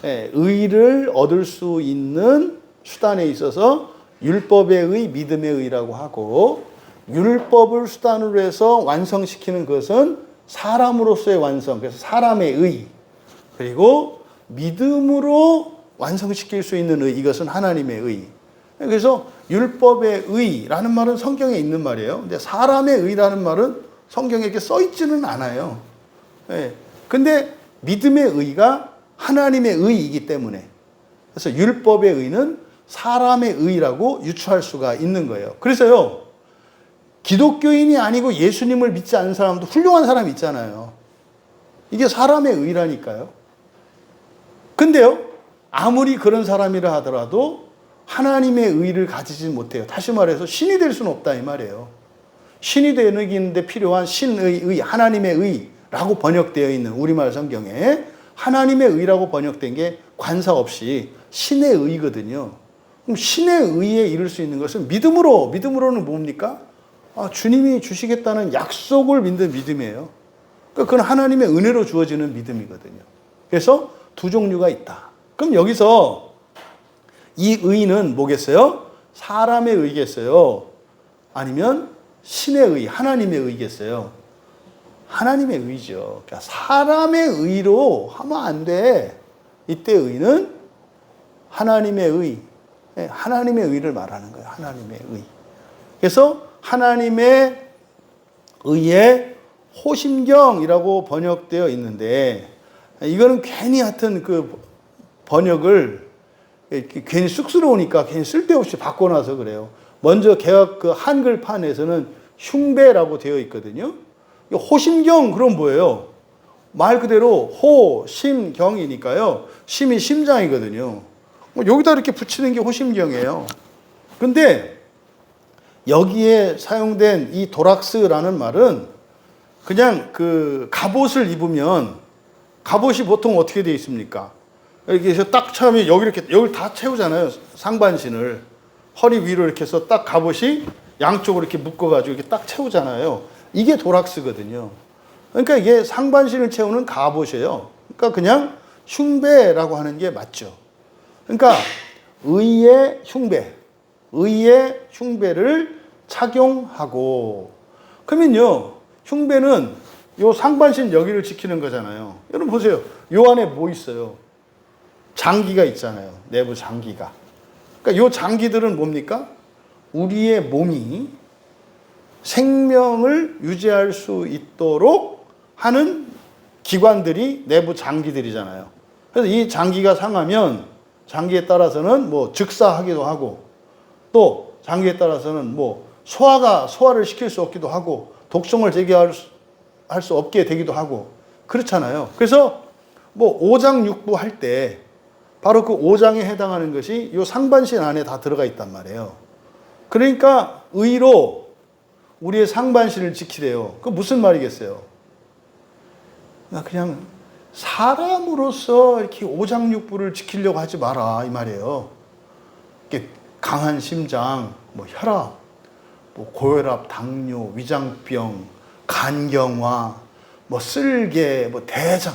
의를 얻을 수 있는 수단에 있어서 율법의 의, 믿음의 의라고 하고, 율법을 수단으로 해서 완성시키는 것은 사람으로서의 완성, 그래서 사람의 의, 그리고 믿음으로 완성시킬 수 있는 의, 이것은 하나님의 의. 그래서 율법의 의라는 말은 성경에 있는 말이에요. 근데 사람의 의라는 말은 성경에 이렇게 써 있지는 않아요. 근데 믿음의 의가 하나님의 의이기 때문에, 그래서 율법의 의는 사람의 의라고 유추할 수가 있는 거예요. 그래서요, 기독교인이 아니고 예수님을 믿지 않는 사람도 훌륭한 사람이 있잖아요. 이게 사람의 의라니까요. 근데요, 아무리 그런 사람이라 하더라도 하나님의 의를 가지지 못해요. 다시 말해서 신이 될 수는 없다 이 말이에요. 신이 되는데 필요한 신의 의, 하나님의 의라고 번역되어 있는 우리말 성경에 하나님의 의라고 번역된 게 관사 없이 신의 의거든요. 그럼 신의 의에 이룰 수 있는 것은 믿음으로는 뭡니까? 주님이 주시겠다는 약속을 믿는 믿음이에요. 그건 하나님의 은혜로 주어지는 믿음이거든요. 그래서 두 종류가 있다. 그럼 여기서 이 의는 뭐겠어요? 사람의 의겠어요? 아니면 신의 의, 하나님의 의겠어요? 하나님의 의죠. 그러니까 사람의 의로 하면 안 돼. 이때 의는 하나님의 의, 하나님의 의를 말하는 거예요. 하나님의 의. 그래서 하나님의 의의 호심경이라고 번역되어 있는데, 이거는 괜히 하여튼 그 번역을 괜히 쑥스러우니까 괜히 쓸데없이 바꿔놔서 그래요. 먼저 개혁 그 한글판에서는 흉배라고 되어 있거든요. 호심경, 그럼 뭐예요? 말 그대로 호심경이니까요. 심이 심장이거든요. 여기다 이렇게 붙이는 게 호심경이에요. 근데 여기에 사용된 이 도락스라는 말은 그냥 그 갑옷을 입으면, 갑옷이 보통 어떻게 되어 있습니까? 이렇게 해서 딱 처음에 여기를 다 채우잖아요. 상반신을. 허리 위로 이렇게 해서 딱 갑옷이 양쪽으로 이렇게 묶어가지고 이렇게 딱 채우잖아요. 이게 도락스거든요. 그러니까 이게 상반신을 채우는 갑옷이에요. 그러니까 그냥 흉배라고 하는 게 맞죠. 그러니까 의의 흉배를 착용하고, 그러면요, 흉배는 요 상반신 여기를 지키는 거잖아요. 여러분 보세요. 요 안에 뭐 있어요? 장기가 있잖아요. 내부 장기가. 그러니까 요 장기들은 뭡니까? 우리의 몸이 생명을 유지할 수 있도록 하는 기관들이 내부 장기들이잖아요. 그래서 이 장기가 상하면 장기에 따라서는 뭐 즉사하기도 하고, 또 장기에 따라서는 뭐 소화를 시킬 수 없기도 하고, 독성을 제기할 수 없게 되기도 하고, 그렇잖아요. 그래서 뭐 오장육부 할 때 바로 그 5장에 해당하는 것이 이 상반신 안에 다 들어가 있단 말이에요. 그러니까 의로 우리의 상반신을 지키래요. 그 무슨 말이겠어요? 그냥 사람으로서 이렇게 오장육부를 지키려고 하지 마라 이 말이에요. 이렇게 강한 심장, 뭐 혈압, 뭐 고혈압, 당뇨, 위장병, 간경화, 뭐 쓸개, 뭐 대장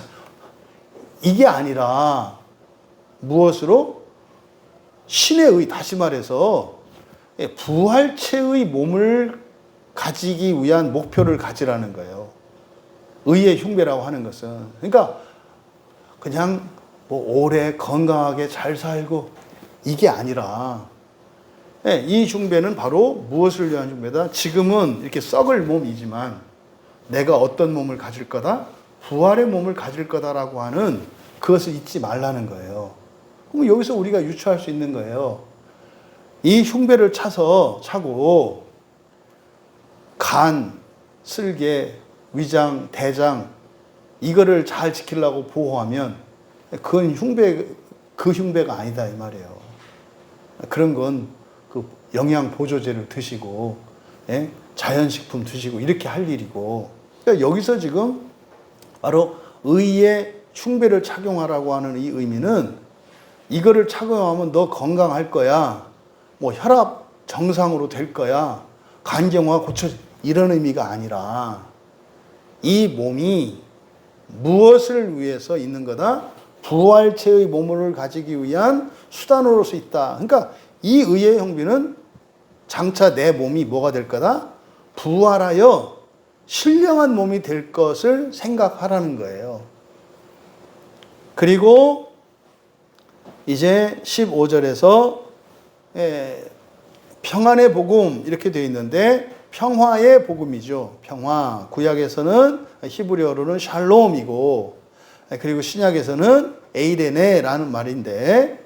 이게 아니라 무엇으로? 신의 의, 다시 말해서 부활체의 몸을 가지기 위한 목표를 가지라는 거예요. 의의 흉배라고 하는 것은. 그러니까 그냥 뭐 오래 건강하게 잘 살고 이게 아니라 이 흉배는 바로 무엇을 위한 흉배다? 지금은 이렇게 썩을 몸이지만 내가 어떤 몸을 가질 거다? 부활의 몸을 가질 거다라고 하는 그것을 잊지 말라는 거예요. 그럼 여기서 우리가 유추할 수 있는 거예요. 이 흉배를 차고 간, 쓸개, 위장, 대장 이거를 잘 지키려고 보호하면 그건 그 흉배가 아니다 이 말이에요. 그런 건 그 영양 보조제를 드시고 자연식품 드시고 이렇게 할 일이고, 그러니까 여기서 지금 바로 의의 흉배를 착용하라고 하는 이 의미는 이거를 착용하면 너 건강할 거야, 뭐 혈압 정상으로 될 거야, 간경화 고쳐져, 이런 의미가 아니라 이 몸이 무엇을 위해서 있는 거다? 부활체의 몸을 가지기 위한 수단으로서 있다. 그러니까 이 의의 형비는 장차 내 몸이 뭐가 될 거다? 부활하여 신령한 몸이 될 것을 생각하라는 거예요. 그리고 이제 15절에서 평안의 복음 이렇게 되어 있는데 평화의 복음이죠. 평화. 구약에서는 히브리어로는 샬롬이고, 그리고 신약에서는 에이레네라는 말인데,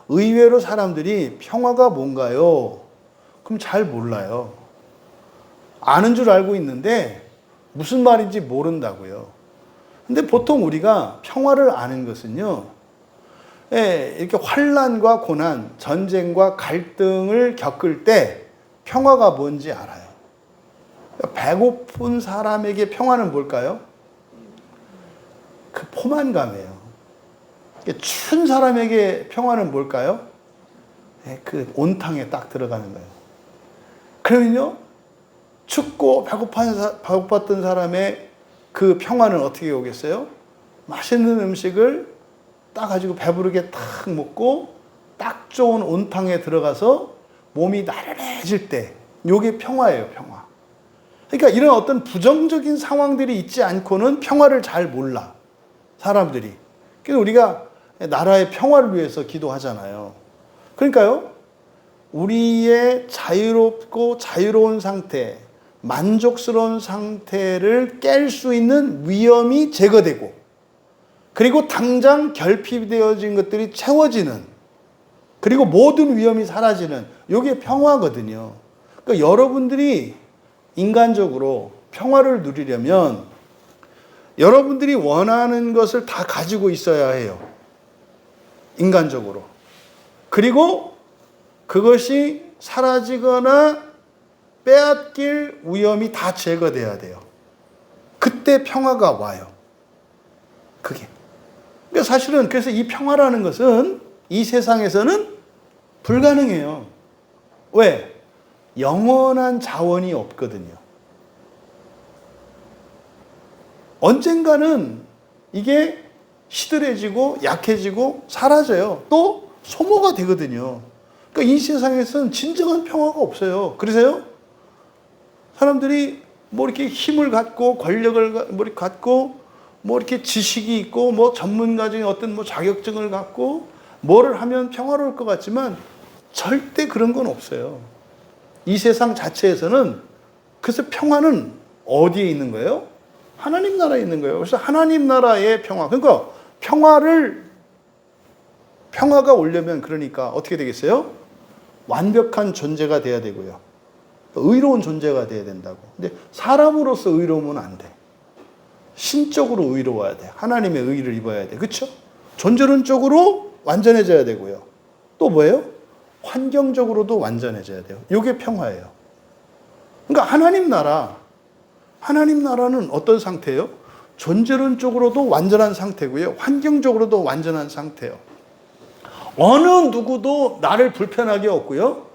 의외로 사람들이 평화가 뭔가요? 그럼 잘 몰라요. 아는 줄 알고 있는데 무슨 말인지 모른다고요. 근데 보통 우리가 평화를 아는 것은요, 이렇게 환난과 고난, 전쟁과 갈등을 겪을 때 평화가 뭔지 알아요. 배고픈 사람에게 평화는 뭘까요? 그 포만감이에요. 추운 사람에게 평화는 뭘까요? 그 온탕에 딱 들어가는 거예요. 그러면요, 춥고 배고팠던 사람의 그 평화는 어떻게 오겠어요? 맛있는 음식을 따가지고 배부르게 딱 먹고 딱 좋은 온탕에 들어가서 몸이 나른해질 때, 이게 평화예요, 평화. 그러니까 이런 어떤 부정적인 상황들이 있지 않고는 평화를 잘 몰라, 사람들이. 그래서 우리가 나라의 평화를 위해서 기도하잖아요. 그러니까요, 우리의 자유롭고 자유로운 상태, 만족스러운 상태를 깰 수 있는 위험이 제거되고, 그리고 당장 결핍되어진 것들이 채워지는, 그리고 모든 위험이 사라지는, 이게 평화거든요. 그러니까 여러분들이 인간적으로 평화를 누리려면 여러분들이 원하는 것을 다 가지고 있어야 해요. 인간적으로. 그리고 그것이 사라지거나 빼앗길 위험이 다 제거돼야 돼요. 그때 평화가 와요. 그게. 그러니까 사실은 그래서 이 평화라는 것은 이 세상에서는 불가능해요. 왜? 영원한 자원이 없거든요. 언젠가는 이게 시들해지고 약해지고 사라져요. 또 소모가 되거든요. 그러니까 이 세상에서는 진정한 평화가 없어요. 그래서요, 사람들이 뭐 이렇게 힘을 갖고 권력을 뭐 이렇게 갖고 뭐 이렇게 지식이 있고 뭐 전문가적인 어떤 뭐 자격증을 갖고 뭐를 하면 평화로울 것 같지만 절대 그런 건 없어요. 이 세상 자체에서는. 그래서 평화는 어디에 있는 거예요? 하나님 나라에 있는 거예요. 그래서 하나님 나라의 평화. 그러니까 평화가 오려면 그러니까 어떻게 되겠어요? 완벽한 존재가 돼야 되고요. 의로운 존재가 돼야 된다고. 근데 사람으로서 의로우면 안 돼. 신적으로 의로워야 돼. 하나님의 의를 입어야 돼. 그렇죠? 존재론적으로 완전해져야 되고요. 또 뭐예요? 환경적으로도 완전해져야 돼요. 이게 평화예요. 그러니까 하나님 나라는 어떤 상태예요? 존재론적으로도 완전한 상태고요. 환경적으로도 완전한 상태예요. 어느 누구도 나를 불편하게 없고요.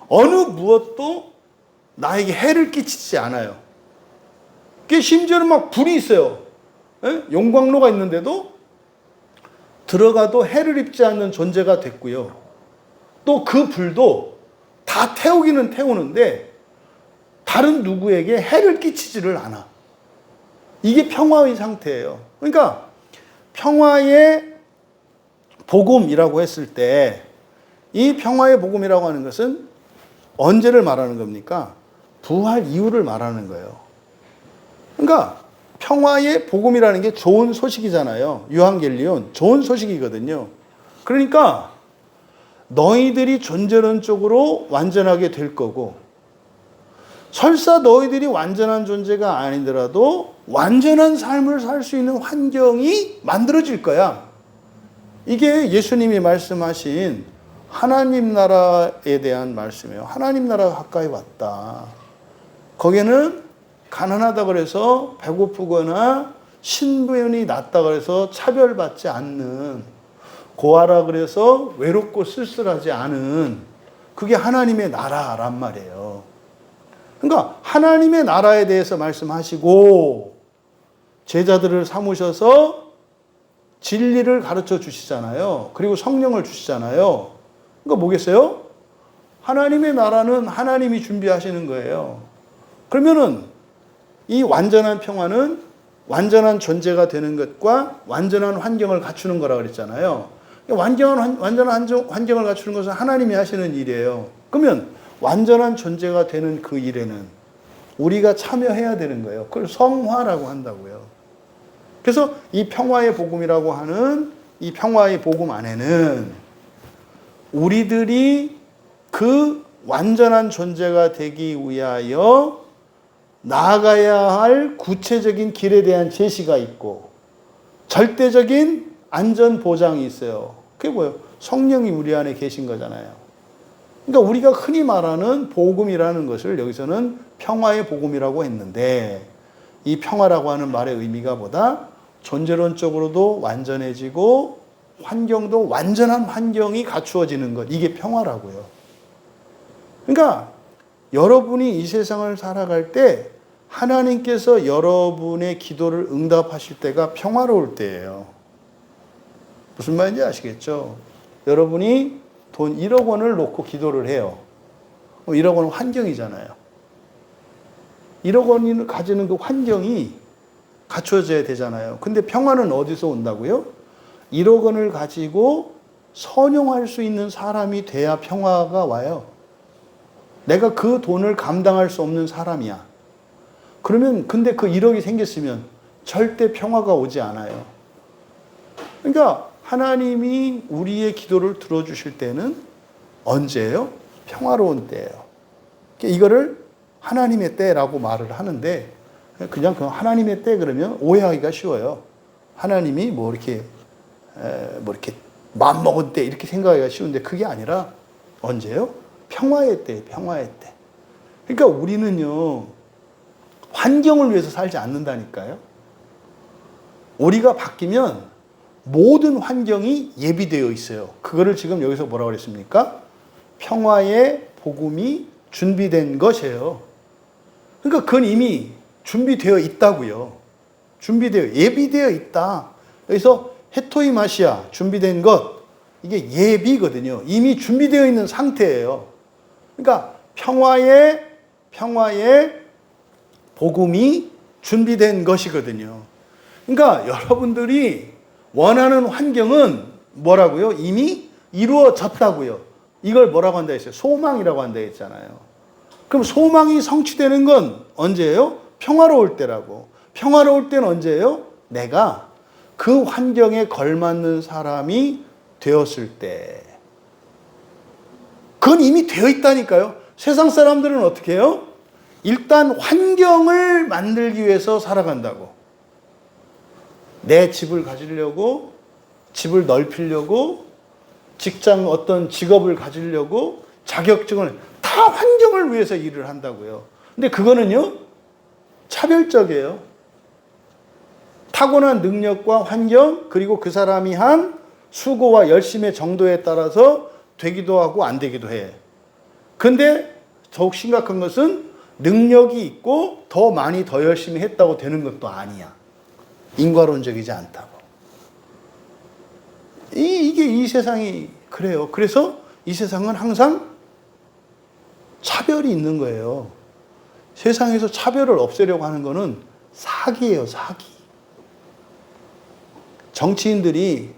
어느 무엇도 나에게 해를 끼치지 않아요. 심지어는 막 불이 있어요. 용광로가 있는데도 들어가도 해를 입지 않는 존재가 됐고요. 또 그 불도 다 태우기는 태우는데 다른 누구에게 해를 끼치지를 않아. 이게 평화의 상태예요. 그러니까 평화의 복음이라고 했을 때 이 평화의 복음이라고 하는 것은 언제를 말하는 겁니까? 부활 이후를 말하는 거예요. 그러니까 평화의 복음이라는 게 좋은 소식이잖아요. 유한겔리온 좋은 소식이거든요. 그러니까 너희들이 존재론적으로 완전하게 될 거고 설사 너희들이 완전한 존재가 아니더라도 완전한 삶을 살 수 있는 환경이 만들어질 거야. 이게 예수님이 말씀하신 하나님 나라에 대한 말씀이에요. 하나님 나라가 가까이 왔다. 거기는 가난하다 그래서 배고프거나 신분이 낮다 그래서 차별받지 않는, 고아라 그래서 외롭고 쓸쓸하지 않은, 그게 하나님의 나라란 말이에요. 그러니까 하나님의 나라에 대해서 말씀하시고 제자들을 삼으셔서 진리를 가르쳐 주시잖아요. 그리고 성령을 주시잖아요. 그러니까 뭐겠어요? 하나님의 나라는 하나님이 준비하시는 거예요. 그러면은 이 완전한 평화는 완전한 존재가 되는 것과 완전한 환경을 갖추는 거라고 그랬잖아요. 완전한 환경을 갖추는 것은 하나님이 하시는 일이에요. 그러면 완전한 존재가 되는 그 일에는 우리가 참여해야 되는 거예요. 그걸 성화라고 한다고요. 그래서 이 평화의 복음이라고 하는 이 평화의 복음 안에는 우리들이 그 완전한 존재가 되기 위하여 나아가야 할 구체적인 길에 대한 제시가 있고 절대적인 안전 보장이 있어요. 그게 뭐예요? 성령이 우리 안에 계신 거잖아요. 그러니까 우리가 흔히 말하는 복음이라는 것을 여기서는 평화의 복음이라고 했는데, 이 평화라고 하는 말의 의미가 보다 존재론적으로도 완전해지고 환경도 완전한 환경이 갖추어지는 것, 이게 평화라고요. 그러니까 여러분이 이 세상을 살아갈 때 하나님께서 여러분의 기도를 응답하실 때가 평화로울 때예요. 무슨 말인지 아시겠죠? 여러분이 돈 1억 원을 놓고 기도를 해요. 1억 원은 환경이잖아요. 1억 원을 가지는 그 환경이 갖춰져야 되잖아요. 근데 평화는 어디서 온다고요? 1억 원을 가지고 선용할 수 있는 사람이 돼야 평화가 와요. 내가 그 돈을 감당할 수 없는 사람이야. 그러면 근데 그 1억이 생겼으면 절대 평화가 오지 않아요. 그러니까 하나님이 우리의 기도를 들어주실 때는 언제예요? 평화로운 때예요. 이거를 하나님의 때라고 말을 하는데, 그냥 그 하나님의 때 그러면 오해하기가 쉬워요. 하나님이 뭐 이렇게 마음 먹은 때 이렇게 생각하기가 쉬운데, 그게 아니라 언제요? 평화의 때, 평화의 때. 그러니까 우리는요, 환경을 위해서 살지 않는다니까요. 우리가 바뀌면 모든 환경이 예비되어 있어요. 그거를 지금 여기서 뭐라고 그랬습니까? 평화의 복음이 준비된 것이에요. 그러니까 그건 이미 준비되어 있다고요. 예비되어 있다. 여기서 헤토이마시아, 준비된 것, 이게 예비거든요. 이미 준비되어 있는 상태예요. 그러니까 평화의 복음이 준비된 것이거든요. 그러니까 여러분들이 원하는 환경은 뭐라고요? 이미 이루어졌다고요. 이걸 뭐라고 한다 했어요? 소망이라고 한다 했잖아요. 그럼 소망이 성취되는 건 언제예요? 평화로울 때라고. 평화로울 때는 언제예요? 내가 그 환경에 걸맞는 사람이 되었을 때. 그건 이미 되어 있다니까요. 세상 사람들은 어떻게 해요? 일단 환경을 만들기 위해서 살아간다고. 내 집을 가지려고, 집을 넓히려고, 직장 어떤 직업을 가지려고 자격증을 다 환경을 위해서 일을 한다고요. 근데 그거는요, 차별적이에요. 타고난 능력과 환경, 그리고 그 사람이 한 수고와 열심의 정도에 따라서 되기도 하고 안 되기도 해. 근데 더욱 심각한 것은 능력이 있고 더 많이 더 열심히 했다고 되는 것도 아니야. 인과론적이지 않다고. 이게 이 세상이 그래요. 그래서 이 세상은 항상 차별이 있는 거예요. 세상에서 차별을 없애려고 하는 거는 사기예요, 사기. 정치인들이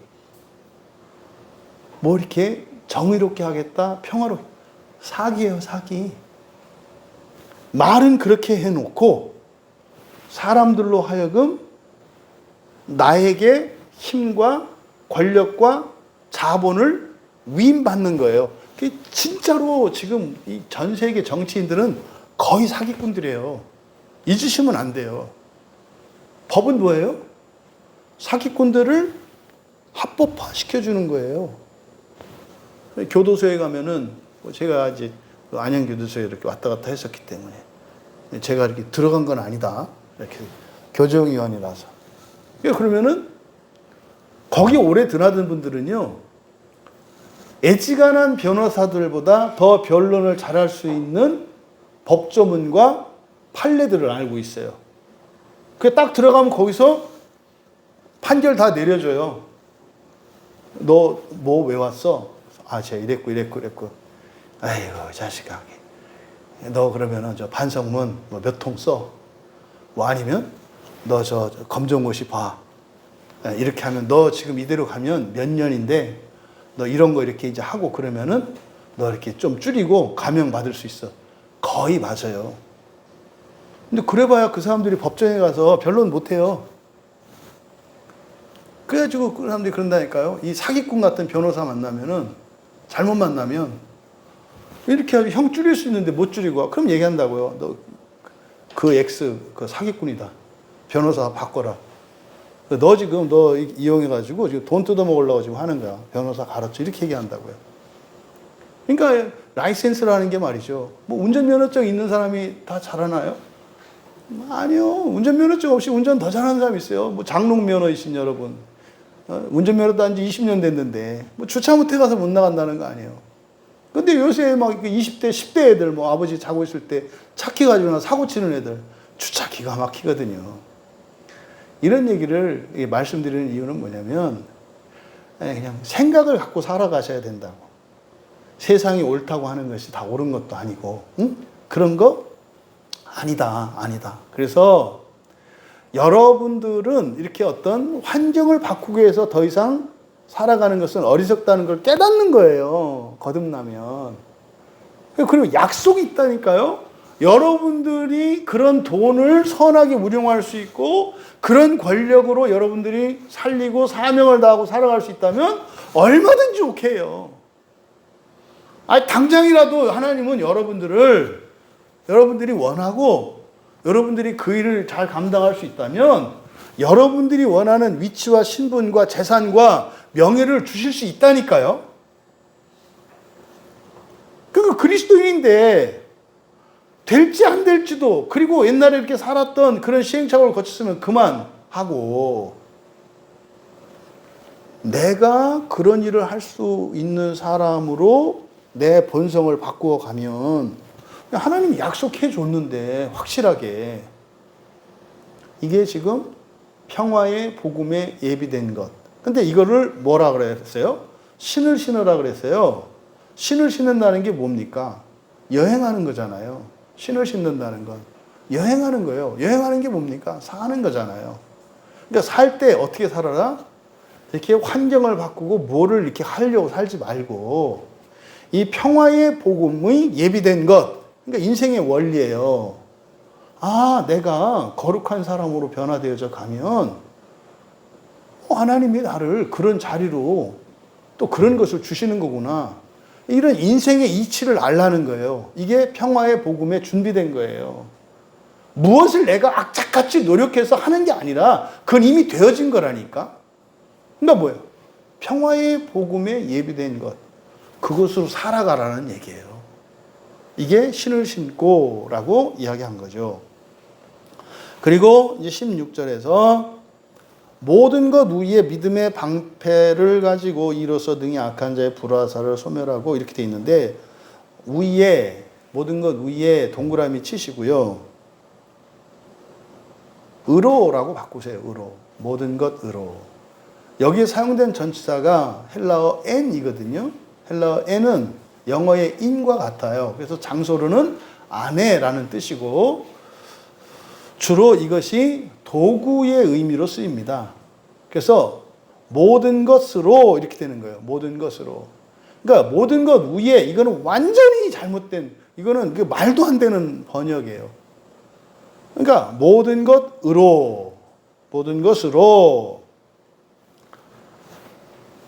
뭐 이렇게 정의롭게 하겠다, 평화롭게. 사기예요, 사기. 말은 그렇게 해놓고 사람들로 하여금 나에게 힘과 권력과 자본을 위임받는 거예요. 진짜로 지금 이 전 세계 정치인들은 거의 사기꾼들이에요. 잊으시면 안 돼요. 법은 뭐예요? 사기꾼들을 합법화 시켜주는 거예요. 교도소에 가면은 제가 이제 안양교도소에 이렇게 왔다 갔다 했었기 때문에 제가 이렇게 들어간 건 아니다. 이렇게 교정위원이라서. 그러면은 거기 오래 드나든 분들은요, 애지간한 변호사들보다 더 변론을 잘할 수 있는 법조문과 판례들을 알고 있어요. 그게 딱 들어가면 거기서 판결 다 내려줘요. 너 뭐 왜 왔어? 아, 제가 이랬고. 아이고, 자식아. 너 그러면은 저 반성문 뭐 몇 통 써. 뭐 아니면 너 저 검정고시 봐. 이렇게 하면 너 지금 이대로 가면 몇 년인데 너 이런 거 이렇게 이제 하고 그러면은 너 이렇게 좀 줄이고 감형 받을 수 있어. 거의 맞아요. 근데 그래봐야 그 사람들이 법정에 가서 변론 못 해요. 그래가지고 그 사람들이 그런다니까요. 이 사기꾼 같은 변호사 만나면은, 잘못 만나면 이렇게 하면 형 줄일 수 있는데 못 줄이고, 그럼 얘기한다고요. 너 그 X 그 사기꾼이다. 변호사 바꿔라. 너 지금 너 이용해가지고 지금 돈 뜯어먹으려고 지금 하는 거야. 변호사 가르쳐. 이렇게 얘기한다고요. 그러니까 라이센스라는 게 말이죠. 뭐 운전면허증 있는 사람이 다 잘하나요? 아니요. 운전면허증 없이 운전 더 잘하는 사람이 있어요. 뭐 장롱면허이신 여러분. 운전면허도 한 지 20년 됐는데 뭐 주차 못해 가서 못 나간다는 거 아니에요. 근데 요새 막 20대, 10대 애들 뭐 아버지 자고 있을 때 차키 가지고 사고 치는 애들 주차 기가 막히거든요. 이런 얘기를 말씀드리는 이유는 뭐냐면 그냥 생각을 갖고 살아가셔야 된다고. 세상이 옳다고 하는 것이 다 옳은 것도 아니고, 응? 그런 거 아니다. 그래서 여러분들은 이렇게 어떤 환경을 바꾸기 위해서 더 이상 살아가는 것은 어리석다는 걸 깨닫는 거예요. 거듭나면. 그리고 약속이 있다니까요. 여러분들이 그런 돈을 선하게 운용할 수 있고 그런 권력으로 여러분들이 살리고 사명을 다하고 살아갈 수 있다면 얼마든지 오케이요. 아니 당장이라도 하나님은 여러분들이 원하고 여러분들이 그 일을 잘 감당할 수 있다면 여러분들이 원하는 위치와 신분과 재산과 명예를 주실 수 있다니까요. 그러니까 그리스도인인데 될지 안 될지도, 그리고 옛날에 이렇게 살았던 그런 시행착오를 거쳤으면 그만하고 내가 그런 일을 할 수 있는 사람으로 내 본성을 바꾸어 가면 하나님이 약속해 줬는데 확실하게 이게 지금 평화의 복음에 예비된 것. 근데 이거를 뭐라 그랬어요? 신을 신으라 그랬어요. 신을 신는다는 게 뭡니까? 여행하는 거잖아요. 신을 신는다는 건 여행하는 거예요. 여행하는 게 뭡니까? 사는 거잖아요. 그러니까 살 때 어떻게 살아라? 이렇게 환경을 바꾸고 뭐를 이렇게 하려고 살지 말고 이 평화의 복음의 예비된 것. 그러니까 인생의 원리예요. 아, 내가 거룩한 사람으로 변화되어져 가면 하나님이 나를 그런 자리로 또 그런 것을 주시는 거구나. 이런 인생의 이치를 알라는 거예요. 이게 평화의 복음에 준비된 거예요. 무엇을 내가 악착같이 노력해서 하는 게 아니라 그건 이미 되어진 거라니까. 그러니까 뭐예요? 평화의 복음에 예비된 것, 그것으로 살아가라는 얘기예요. 이게 신을 신고라고 이야기한 거죠. 그리고 이제 16절에서 모든 것 위에 믿음의 방패를 가지고 이로써 능히 악한 자의 불화살을 소멸하고 이렇게 돼 있는데, 위에, 모든 것 위에 동그라미 치시고요. 의로라고 바꾸세요. 의로. 모든 것 의로. 여기에 사용된 전치사가 헬라어 n이거든요. 헬라어 n은 영어의 in과 같아요. 그래서 장소로는 아내라는 뜻이고, 주로 이것이 도구의 의미로 쓰입니다. 그래서 모든 것으로 이렇게 되는 거예요. 모든 것으로. 그러니까 모든 것 위에, 이거는 완전히 잘못된, 이거는 그 말도 안 되는 번역이에요. 그러니까 모든 것으로, 모든 것으로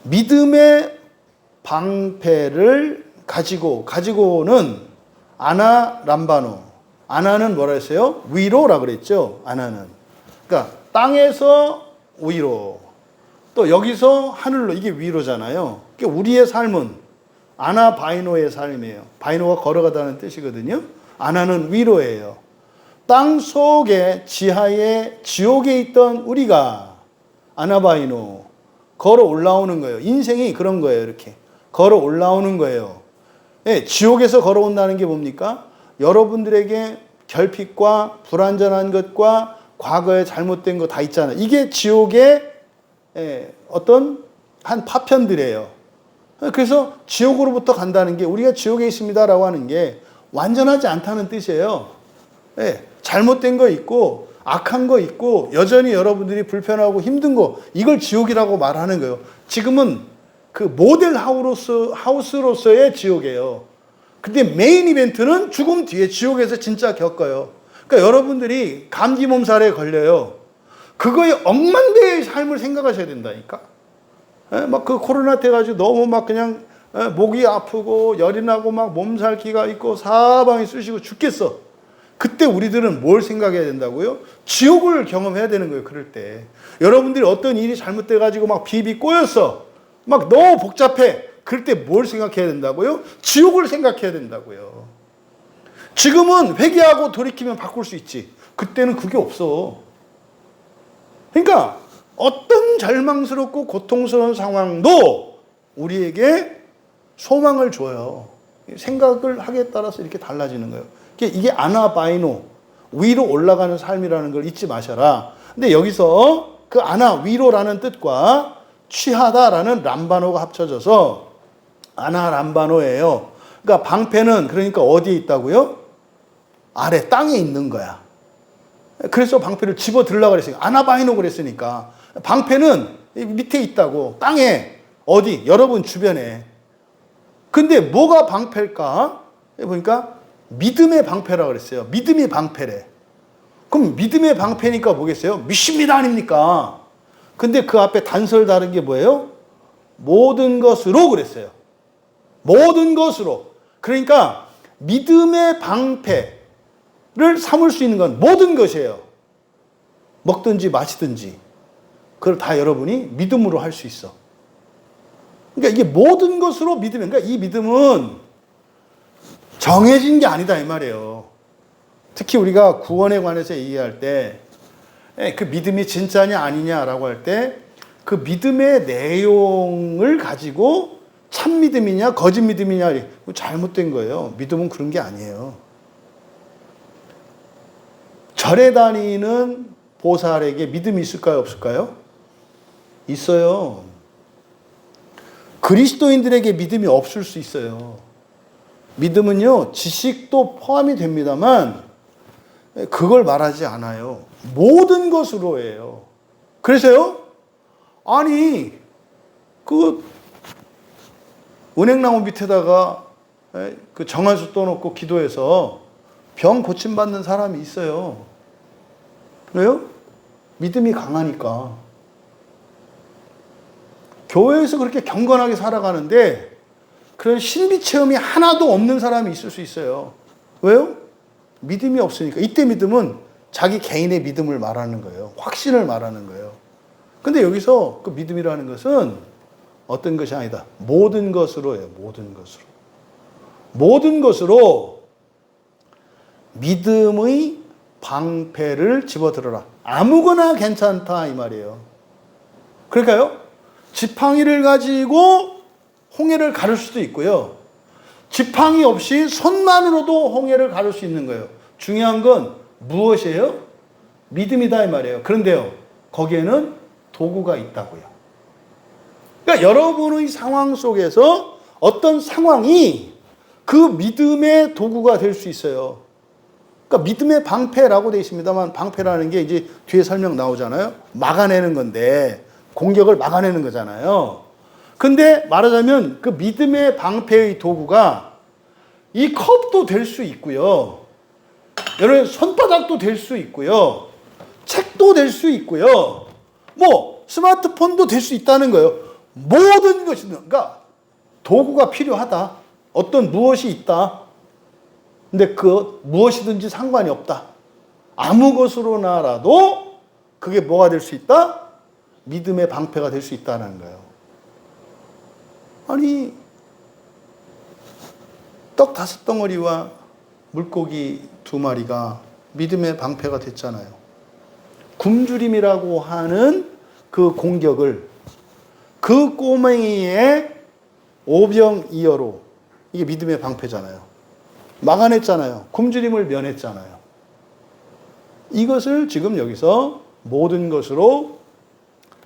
믿음의 방패를 가지고는 아나 람바노. 아나는 뭐라 했어요? 위로라 그랬죠. 아나는. 그러니까 땅에서 위로, 또 여기서 하늘로, 이게 위로잖아요. 그러니까 우리의 삶은 아나 바이노의 삶이에요. 바이노가 걸어가다는 뜻이거든요. 아나는 위로예요. 땅 속에 지하에 지옥에 있던 우리가 아나바이노 걸어 올라오는 거예요. 인생이 그런 거예요. 이렇게 걸어 올라오는 거예요. 네, 지옥에서 걸어온다는 게 뭡니까? 여러분들에게 결핍과 불완전한 것과 과거에 잘못된 거 다 있잖아요. 이게 지옥의 어떤 한 파편들이에요. 그래서 지옥으로부터 간다는 게, 우리가 지옥에 있습니다라고 하는 게 완전하지 않다는 뜻이에요. 잘못된 거 있고 악한 거 있고 여전히 여러분들이 불편하고 힘든 거, 이걸 지옥이라고 말하는 거예요. 지금은 그 모델 하우스로서의 지옥이에요. 근데 메인 이벤트는 죽음 뒤에 지옥에서 진짜 겪어요. 그러니까 여러분들이 감기 몸살에 걸려요. 그거의 억만배의 삶을 생각하셔야 된다니까. 막 그 코로나 때 가지고 너무 막 그냥 목이 아프고 열이 나고 막 몸살기가 있고 사방이 쑤시고 죽겠어. 그때 우리들은 뭘 생각해야 된다고요? 지옥을 경험해야 되는 거예요. 그럴 때 여러분들이 어떤 일이 잘못돼 가지고 막 비비 꼬였어, 막 너무 복잡해. 그럴 때 뭘 생각해야 된다고요? 지옥을 생각해야 된다고요. 지금은 회개하고 돌이키면 바꿀 수 있지. 그때는 그게 없어. 그러니까 어떤 절망스럽고 고통스러운 상황도 우리에게 소망을 줘요. 생각을 하기에 따라서 이렇게 달라지는 거예요. 이게 아나바이노, 위로 올라가는 삶이라는 걸 잊지 마셔라. 근데 여기서 그 아나, 위로라는 뜻과 취하다라는 람바노가 합쳐져서 아나 람바노예요. 그러니까 방패는 그러니까 어디에 있다고요? 아래 땅에 있는 거야. 그래서 방패를 집어 들으려고 그랬으니까, 아나바이노 그랬으니까 방패는 밑에 있다고, 땅에, 어디? 여러분 주변에. 근데 뭐가 방패일까? 보니까 믿음의 방패라고 그랬어요. 믿음이 방패래. 그럼 믿음의 방패니까 뭐겠어요? 믿습니다 아닙니까? 근데 그 앞에 단서를 다른 게 뭐예요? 모든 것으로 그랬어요. 모든 것으로. 그러니까 믿음의 방패를 삼을 수 있는 건 모든 것이에요. 먹든지 마시든지 그걸 다 여러분이 믿음으로 할 수 있어. 그러니까 이게 모든 것으로 믿으면, 그러니까 이 믿음은 정해진 게 아니다 이 말이에요. 특히 우리가 구원에 관해서 얘기할 때 그 믿음이 진짜냐 아니냐라고 할 때 그 믿음의 내용을 가지고 참 믿음이냐 거짓 믿음이냐, 잘못된 거예요. 믿음은 그런 게 아니에요. 절에 다니는 보살에게 믿음이 있을까요 없을까요? 있어요. 그리스도인들에게 믿음이 없을 수 있어요. 믿음은요, 지식도 포함이 됩니다만 그걸 말하지 않아요. 모든 것으로예요. 그래서요, 아니 그 은행나무 밑에다가 그 정한수 떠놓고 기도해서 병 고침받는 사람이 있어요. 왜요? 믿음이 강하니까. 교회에서 그렇게 경건하게 살아가는데 그런 신비 체험이 하나도 없는 사람이 있을 수 있어요. 왜요? 믿음이 없으니까. 이때 믿음은 자기 개인의 믿음을 말하는 거예요. 확신을 말하는 거예요. 근데 여기서 그 믿음이라는 것은 어떤 것이 아니다. 모든 것으로예요. 모든 것으로. 모든 것으로 믿음의 방패를 집어들어라. 아무거나 괜찮다 이 말이에요. 그러니까요. 지팡이를 가지고 홍해를 가를 수도 있고요. 지팡이 없이 손만으로도 홍해를 가를 수 있는 거예요. 중요한 건 무엇이에요? 믿음이다 이 말이에요. 그런데요. 거기에는 도구가 있다고요. 그러니까 여러분의 상황 속에서 어떤 상황이 그 믿음의 도구가 될 수 있어요. 그러니까 믿음의 방패라고 되어 있습니다만 방패라는 게 이제 뒤에 설명 나오잖아요. 막아내는 건데 공격을 막아내는 거잖아요. 근데 말하자면 그 믿음의 방패의 도구가 이 컵도 될 수 있고요. 여러분 손바닥도 될 수 있고요. 책도 될 수 있고요. 뭐 스마트폰도 될 수 있다는 거예요. 모든 것이 그러니까 도구가 필요하다. 어떤 무엇이 있다. 근데 그 무엇이든지 상관이 없다. 아무 것으로나라도 그게 뭐가 될 수 있다? 믿음의 방패가 될 수 있다는 거예요. 아니 떡 5덩어리와 물고기 2마리가 믿음의 방패가 됐잖아요. 굶주림이라고 하는 그 공격을 그 꼬맹이의 오병이어로 이게 믿음의 방패잖아요. 막아냈잖아요. 굶주림을 면했잖아요. 이것을 지금 여기서 모든 것으로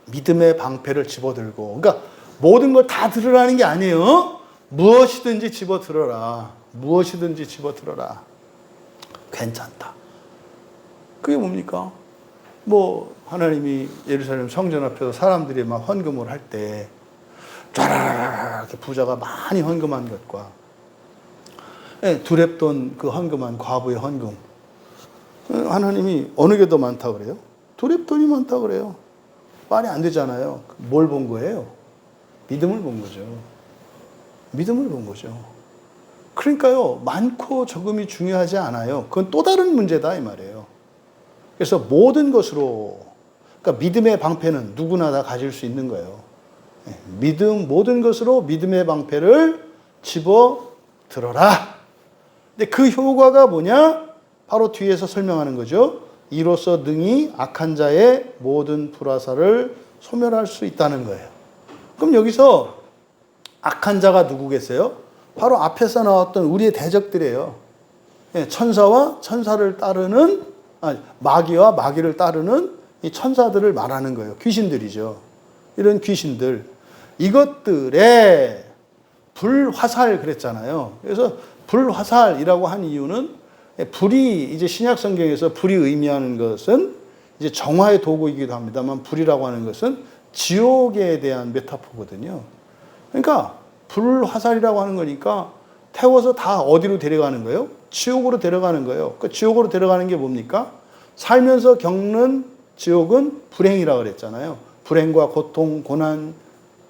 믿음의 방패를 집어들고, 그러니까 모든 걸 다 들으라는 게 아니에요. 무엇이든지 집어들어라. 무엇이든지 집어들어라. 괜찮다. 그게 뭡니까? 뭐 하나님이 예루살렘 성전 앞에서 사람들이 막 헌금을 할 때 쫙 이렇게 부자가 많이 헌금한 것과 두렙돈 그 헌금한 과부의 헌금, 하나님이 어느 게 더 많다 그래요? 두렙돈이 많다 그래요. 말이 안 되잖아요. 뭘 본 거예요? 믿음을 본 거죠. 믿음을 본 거죠. 그러니까요, 많고 적음이 중요하지 않아요. 그건 또 다른 문제다 이 말이에요. 그래서 모든 것으로, 그러니까 믿음의 방패는 누구나 다 가질 수 있는 거예요. 모든 것으로 믿음의 방패를 집어 들어라. 근데 그 효과가 뭐냐? 바로 뒤에서 설명하는 거죠. 이로써 능히 악한 자의 모든 불화살을 소멸할 수 있다는 거예요. 그럼 여기서 악한 자가 누구겠어요? 바로 앞에서 나왔던 우리의 대적들이에요. 천사와 천사를 따르는, 마귀와 마귀를 따르는 이 천사들을 말하는 거예요. 귀신들이죠. 이런 귀신들. 이것들의 불화살 그랬잖아요. 그래서 불화살이라고 한 이유는 불이 이제 신약 성경에서 불이 의미하는 것은 이제 정화의 도구이기도 합니다만 불이라고 하는 것은 지옥에 대한 메타포거든요. 그러니까 불화살이라고 하는 거니까 태워서 다 어디로 데려가는 거예요? 지옥으로 데려가는 거예요. 그 지옥으로 데려가는 게 뭡니까? 살면서 겪는 지옥은 불행이라고 그랬잖아요. 불행과 고통, 고난,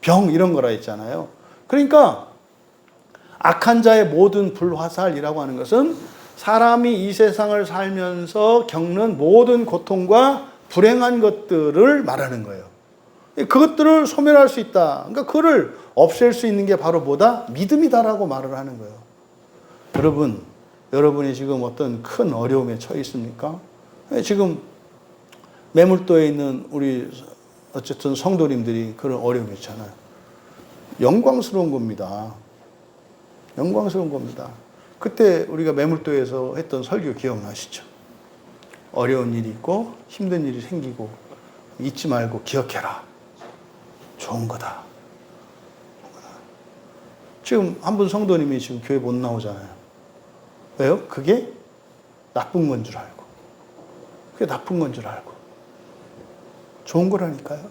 병 이런 거라 했잖아요. 그러니까 악한 자의 모든 불화살이라고 하는 것은 사람이 이 세상을 살면서 겪는 모든 고통과 불행한 것들을 말하는 거예요. 그것들을 소멸할 수 있다. 그러니까 그를 없앨 수 있는 게 바로 뭐다? 믿음이다라고 말을 하는 거예요. 여러분이 지금 어떤 큰 어려움에 처해 있습니까? 지금 매물도에 있는 우리 어쨌든 성도님들이 그런 어려움이 있잖아요. 영광스러운 겁니다. 영광스러운 겁니다. 그때 우리가 매물도에서 했던 설교 기억나시죠? 어려운 일이 있고 힘든 일이 생기고 잊지 말고 기억해라. 좋은 거다. 지금 한 분 성도님이 지금 교회 못 나오잖아요. 왜요? 그게 나쁜 건 줄 알고. 그게 나쁜 건 줄 알고. 좋은 거라니까요.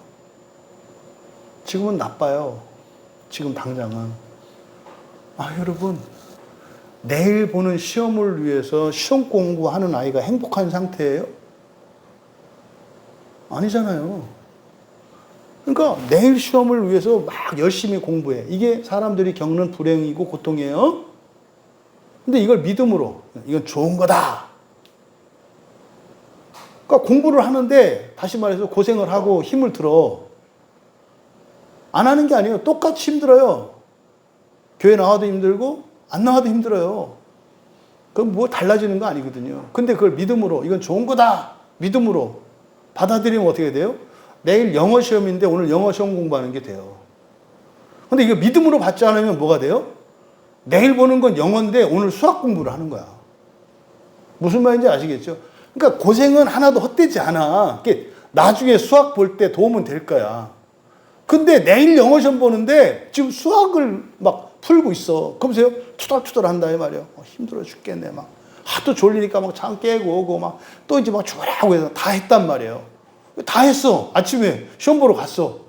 지금은 나빠요. 지금 당장은. 여러분, 내일 보는 시험을 위해서 시험 공부하는 아이가 행복한 상태예요? 아니잖아요. 그러니까 내일 시험을 위해서 막 열심히 공부해. 이게 사람들이 겪는 불행이고 고통이에요. 근데 이걸 믿음으로, 이건 좋은 거다. 그러니까 공부를 하는데 다시 말해서 고생을 하고 힘을 들어. 안 하는 게 아니에요. 똑같이 힘들어요. 교회 나와도 힘들고 안 나와도 힘들어요. 그럼 뭐 달라지는 거 아니거든요. 근데 그걸 믿음으로, 이건 좋은 거다, 믿음으로 받아들이면 어떻게 돼요? 내일 영어 시험인데 오늘 영어 시험 공부하는 게 돼요. 근데 이거 믿음으로 받지 않으면 뭐가 돼요? 내일 보는 건 영어인데 오늘 수학 공부를 하는 거야. 무슨 말인지 아시겠죠? 그러니까 고생은 하나도 헛되지 않아. 나중에 수학 볼 때 도움은 될 거야. 근데 내일 영어 시험 보는데 지금 수학을 막 풀고 있어. 그럼 보세요. 투덜투덜 한다 이 말이야. 힘들어 죽겠네. 막 하도 졸리니까 막 잠 깨고 오고 막 또 이제 막 죽으라고 해서 다 했단 말이에요. 다 했어. 아침에 시험 보러 갔어.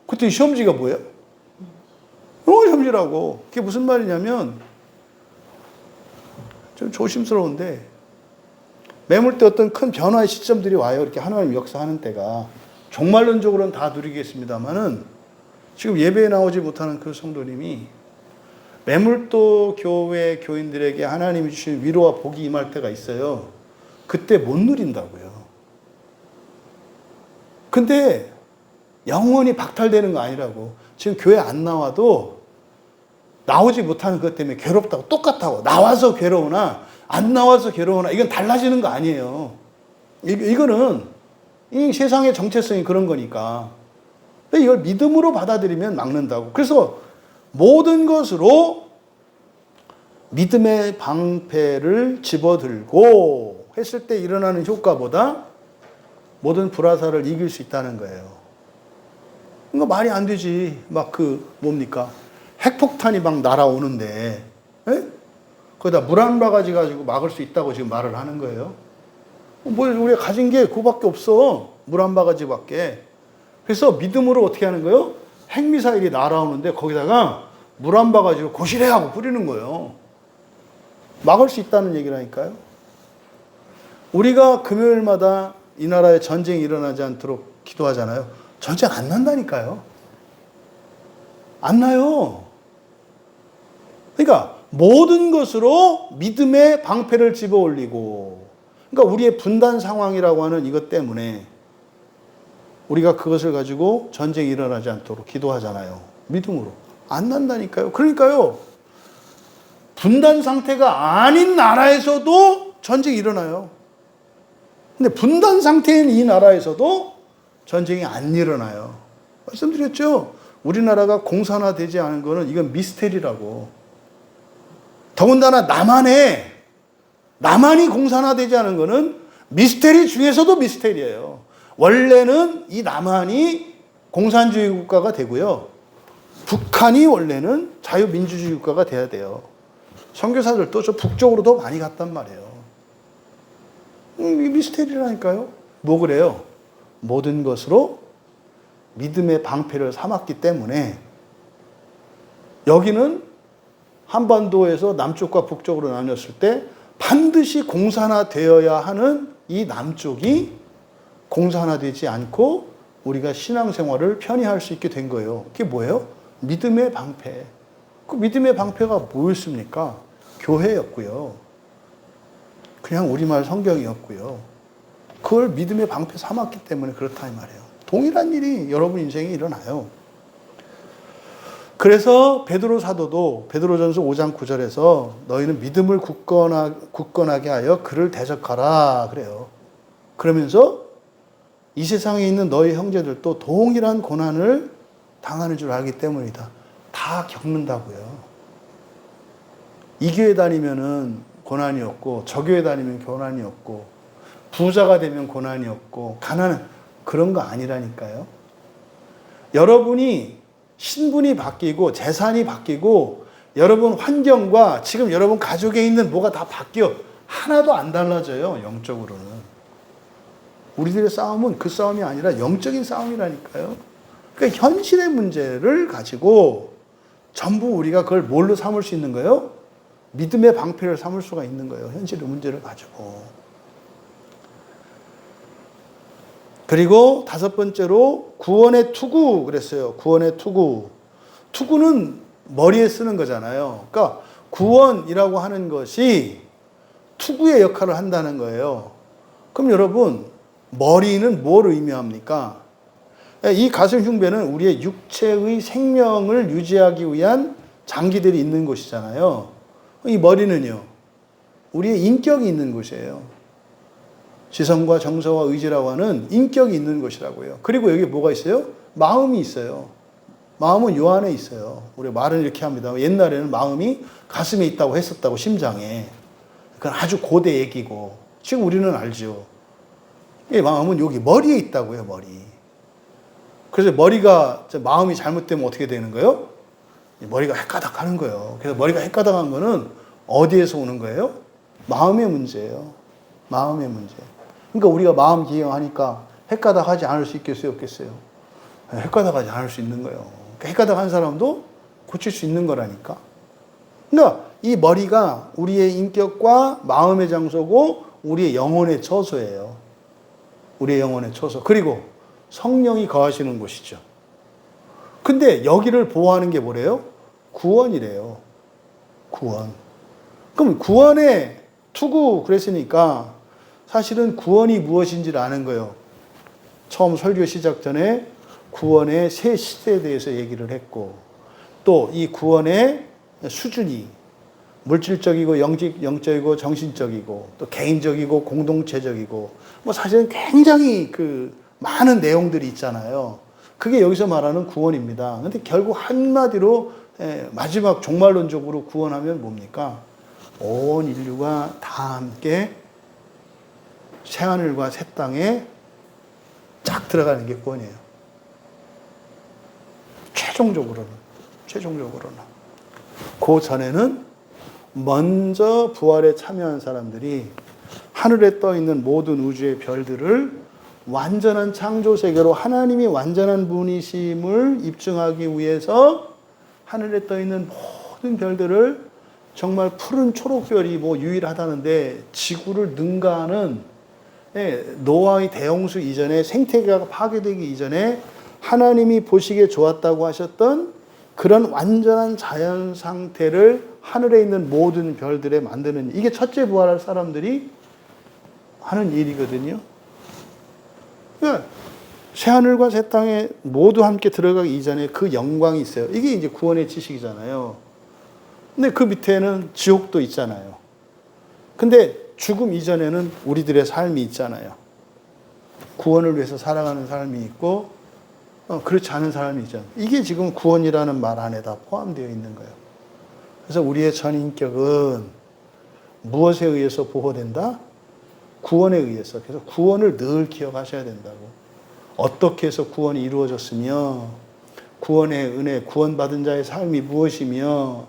그때 시험지가 뭐예요? 영어 시험지라고. 그게 무슨 말이냐면 좀 조심스러운데 매물 때 어떤 큰 변화의 시점들이 와요. 이렇게 하나님 역사하는 때가. 종말론적으로는 다 누리겠습니다만은 지금 예배에 나오지 못하는 그 성도님이 매물도 교회 교인들에게 하나님이 주신 위로와 복이 임할 때가 있어요. 그때 못 누린다고요. 근데 영원히 박탈되는 거 아니라고. 지금 교회 안 나와도 나오지 못하는 것 때문에 괴롭다고 똑같다고. 나와서 괴로우나 안 나와서 괴로우나 이건 달라지는 거 아니에요. 이거는 이 세상의 정체성이 그런 거니까. 이걸 믿음으로 받아들이면 막는다고. 그래서 모든 것으로 믿음의 방패를 집어들고 했을 때 일어나는 효과보다 모든 불화살을 이길 수 있다는 거예요. 이거 말이 안 되지. 막 뭡니까? 핵폭탄이 막 날아오는데, 에? 거기다 물 한 바가지 가지고 막을 수 있다고 지금 말을 하는 거예요. 뭐, 우리가 가진 게 그거밖에 없어. 물 한 바가지밖에. 그래서 믿음으로 어떻게 하는 거예요? 핵미사일이 날아오는데 거기다가 물 한 바가지로 고시래 하고 뿌리는 거예요. 막을 수 있다는 얘기라니까요. 우리가 금요일마다 이 나라에 전쟁이 일어나지 않도록 기도하잖아요. 전쟁 안 난다니까요. 안 나요. 그러니까 모든 것으로 믿음의 방패를 집어 올리고, 그러니까 우리의 분단 상황이라고 하는 이것 때문에 우리가 그것을 가지고 전쟁이 일어나지 않도록 기도하잖아요. 믿음으로. 안 난다니까요. 그러니까요. 분단 상태가 아닌 나라에서도 전쟁이 일어나요. 근데 분단 상태인 이 나라에서도 전쟁이 안 일어나요. 말씀드렸죠? 우리나라가 공산화되지 않은 거는 이건 미스테리라고. 더군다나 남한이 공산화되지 않은 거는 미스테리 중에서도 미스테리예요. 원래는 이 남한이 공산주의 국가가 되고요. 북한이 원래는 자유민주주의 국가가 돼야 돼요. 선교사들도 저 북쪽으로 더 많이 갔단 말이에요. 미스테리라니까요. 뭐 그래요? 모든 것으로 믿음의 방패를 삼았기 때문에 여기는 한반도에서 남쪽과 북쪽으로 나뉘었을 때 반드시 공산화되어야 하는 이 남쪽이 공산화되지 않고 우리가 신앙생활을 편히 할 수 있게 된 거예요. 그게 뭐예요? 믿음의 방패. 그 믿음의 방패가 뭐였습니까? 교회였고요. 그냥 우리말 성경이었고요. 그걸 믿음의 방패 삼았기 때문에 그렇다 이 말이에요. 동일한 일이 여러분 인생에 일어나요. 그래서 베드로 사도도 베드로전서 5장 9절에서 너희는 믿음을 굳건하게 하여 그를 대적하라 그래요. 그러면서 이 세상에 있는 너희 형제들도 동일한 고난을 당하는 줄 알기 때문이다. 다 겪는다고요. 이 교회 다니면은 고난이 없고 저 교회 다니면 고난이 없고 부자가 되면 고난이 없고 가난은 그런 거 아니라니까요. 여러분이 신분이 바뀌고 재산이 바뀌고 여러분 환경과 지금 여러분 가족에 있는 뭐가 다 바뀌어 하나도 안 달라져요. 영적으로는. 우리들의 싸움은 그 싸움이 아니라 영적인 싸움이라니까요. 그러니까 현실의 문제를 가지고 전부 우리가 그걸 뭘로 삼을 수 있는 거예요? 믿음의 방패를 삼을 수가 있는 거예요. 현실의 문제를 가지고. 그리고 다섯 번째로 구원의 투구 그랬어요. 구원의 투구. 투구는 머리에 쓰는 거잖아요. 그러니까 구원이라고 하는 것이 투구의 역할을 한다는 거예요. 그럼 여러분 머리는 뭘 의미합니까? 이 가슴 흉배는 우리의 육체의 생명을 유지하기 위한 장기들이 있는 곳이잖아요. 이 머리는요, 우리의 인격이 있는 곳이에요. 지성과 정서와 의지라고 하는 인격이 있는 곳이라고요. 그리고 여기 뭐가 있어요? 마음이 있어요. 마음은 요 안에 있어요. 우리 말은 이렇게 합니다. 옛날에는 마음이 가슴에 있다고 했었다고, 심장에. 그건 아주 고대 얘기고, 지금 우리는 알죠. 이 마음은 여기 머리에 있다고요, 머리. 그래서 머리가, 마음이 잘못되면 어떻게 되는 거예요? 머리가 헷가닥 하는 거예요. 그래서 머리가 헷가닥한 거는 어디에서 오는 거예요? 마음의 문제예요. 마음의 문제. 그러니까 우리가 마음 기행하니까 헷가닥 하지 않을 수 있겠어요, 없겠어요? 헷가닥 하지 않을 수 있는 거예요. 그러니까 헷가닥 한 사람도 고칠 수 있는 거라니까. 그러니까 이 머리가 우리의 인격과 마음의 장소고 우리의 영혼의 처소예요. 우리의 영혼의 처소. 그리고 성령이 거하시는 곳이죠. 근데 여기를 보호하는 게 뭐래요? 구원이래요. 구원. 그럼 구원의 투구 그랬으니까 사실은 구원이 무엇인지를 아는 거예요. 처음 설교 시작 전에 구원의 세 시대에 대해서 얘기를 했고, 또 이 구원의 수준이 물질적이고 영적이고 정신적이고 또 개인적이고 공동체적이고 뭐 사실은 굉장히 많은 내용들이 있잖아요. 그게 여기서 말하는 구원입니다. 근데 결국 한마디로 마지막 종말론적으로 구원하면 뭡니까? 온 인류가 다 함께 새하늘과 새 땅에 쫙 들어가는 게 구원이에요. 최종적으로는. 그 전에는 먼저 부활에 참여한 사람들이 하늘에 떠 있는 모든 우주의 별들을 완전한 창조 세계로 하나님이 완전한 분이심을 입증하기 위해서 하늘에 떠 있는 모든 별들을 정말 푸른 초록별이 유일하다는데 지구를 능가하는 노아의 대홍수 이전에 생태계가 파괴되기 이전에 하나님이 보시기에 좋았다고 하셨던 그런 완전한 자연 상태를 하늘에 있는 모든 별들에 만드는, 이게 첫째 부활할 사람들이 하는 일이거든요. 그러니까 새하늘과 새 땅에 모두 함께 들어가기 이전에 그 영광이 있어요. 이게 이제 구원의 지식이잖아요. 근데 그 밑에는 지옥도 있잖아요. 근데 죽음 이전에는 우리들의 삶이 있잖아요. 구원을 위해서 살아가는 삶이 있고 그렇지 않은 삶이 있잖아요. 이게 지금 구원이라는 말 안에 다 포함되어 있는 거예요. 그래서 우리의 전인격은 무엇에 의해서 보호된다? 구원에 의해서. 그래서 구원을 늘 기억하셔야 된다고. 어떻게 해서 구원이 이루어졌으며, 구원의 은혜, 구원받은 자의 삶이 무엇이며,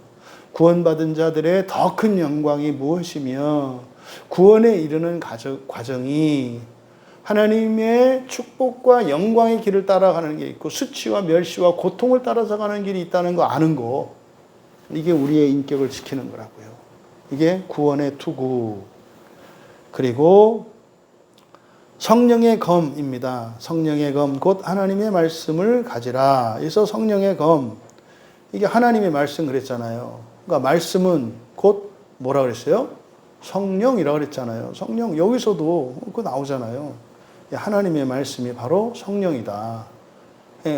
구원받은 자들의 더 큰 영광이 무엇이며, 구원에 이르는 과정이 하나님의 축복과 영광의 길을 따라가는 게 있고 수치와 멸시와 고통을 따라서 가는 길이 있다는 거 아는 거, 이게 우리의 인격을 지키는 거라고요. 이게 구원의 투구. 그리고 성령의 검입니다. 성령의 검, 곧 하나님의 말씀을 가지라. 그래서 성령의 검, 이게 하나님의 말씀 그랬잖아요. 그러니까 말씀은 곧 뭐라 그랬어요? 성령이라고 그랬잖아요. 성령, 여기서도 그거 나오잖아요. 하나님의 말씀이 바로 성령이다.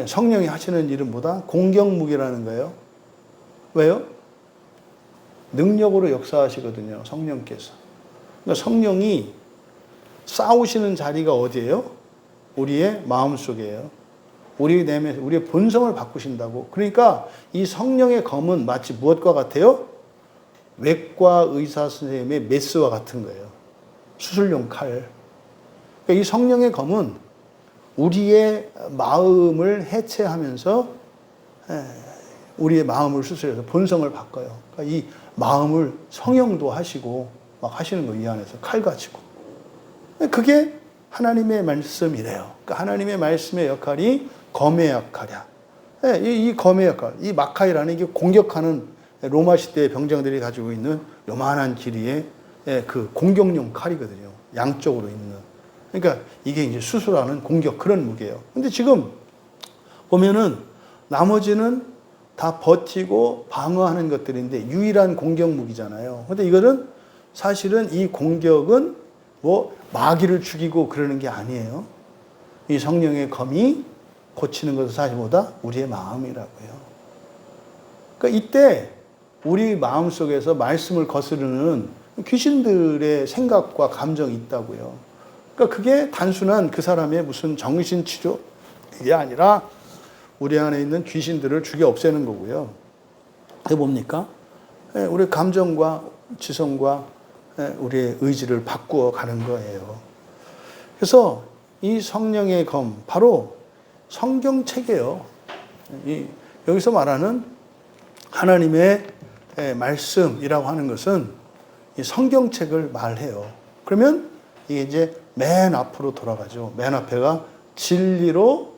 성령이 하시는 일은 뭐다? 공경무기라는 거예요. 왜요? 능력으로 역사하시거든요, 성령께서. 그러니까 성령이 싸우시는 자리가 어디예요? 우리의 마음속이에요. 우리의 본성을 바꾸신다고. 그러니까 이 성령의 검은 마치 무엇과 같아요? 외과 의사 선생님의 메스와 같은 거예요. 수술용 칼. 그러니까 이 성령의 검은 우리의 마음을 해체하면서 우리의 마음을 수술해서 본성을 바꿔요. 그러니까 이 마음을 성형도 하시고 막 하시는 거예요. 이 안에서 칼 가지고. 그게 하나님의 말씀이래요. 그러니까 하나님의 말씀의 역할이 검의 역할이야. 이 검의 역할, 이 마카이라는 이게 공격하는 로마 시대의 병장들이 가지고 있는 요만한 길이의 그 공격용 칼이거든요. 양쪽으로 있는. 그러니까 이게 이제 수술하는 공격, 그런 무게예요. 근데 지금 보면은 나머지는 다 버티고 방어하는 것들인데 유일한 공격 무기잖아요. 근데 이거는 사실은 이 공격은 마귀를 죽이고 그러는 게 아니에요. 이 성령의 검이 고치는 것은 사실보다 우리의 마음이라고요. 그러니까 이때 우리 마음속에서 말씀을 거스르는 귀신들의 생각과 감정이 있다고요. 그러니까 그게 단순한 그 사람의 무슨 정신치료가 아니라 우리 안에 있는 귀신들을 죽여 없애는 거고요. 그게 뭡니까? 우리 감정과 지성과 우리의 의지를 바꾸어 가는 거예요. 그래서 이 성령의 검, 바로 성경책이에요. 여기서 말하는 하나님의 말씀이라고 하는 것은 이 성경책을 말해요. 그러면 이게 이제 맨 앞으로 돌아가죠. 맨 앞에가 진리로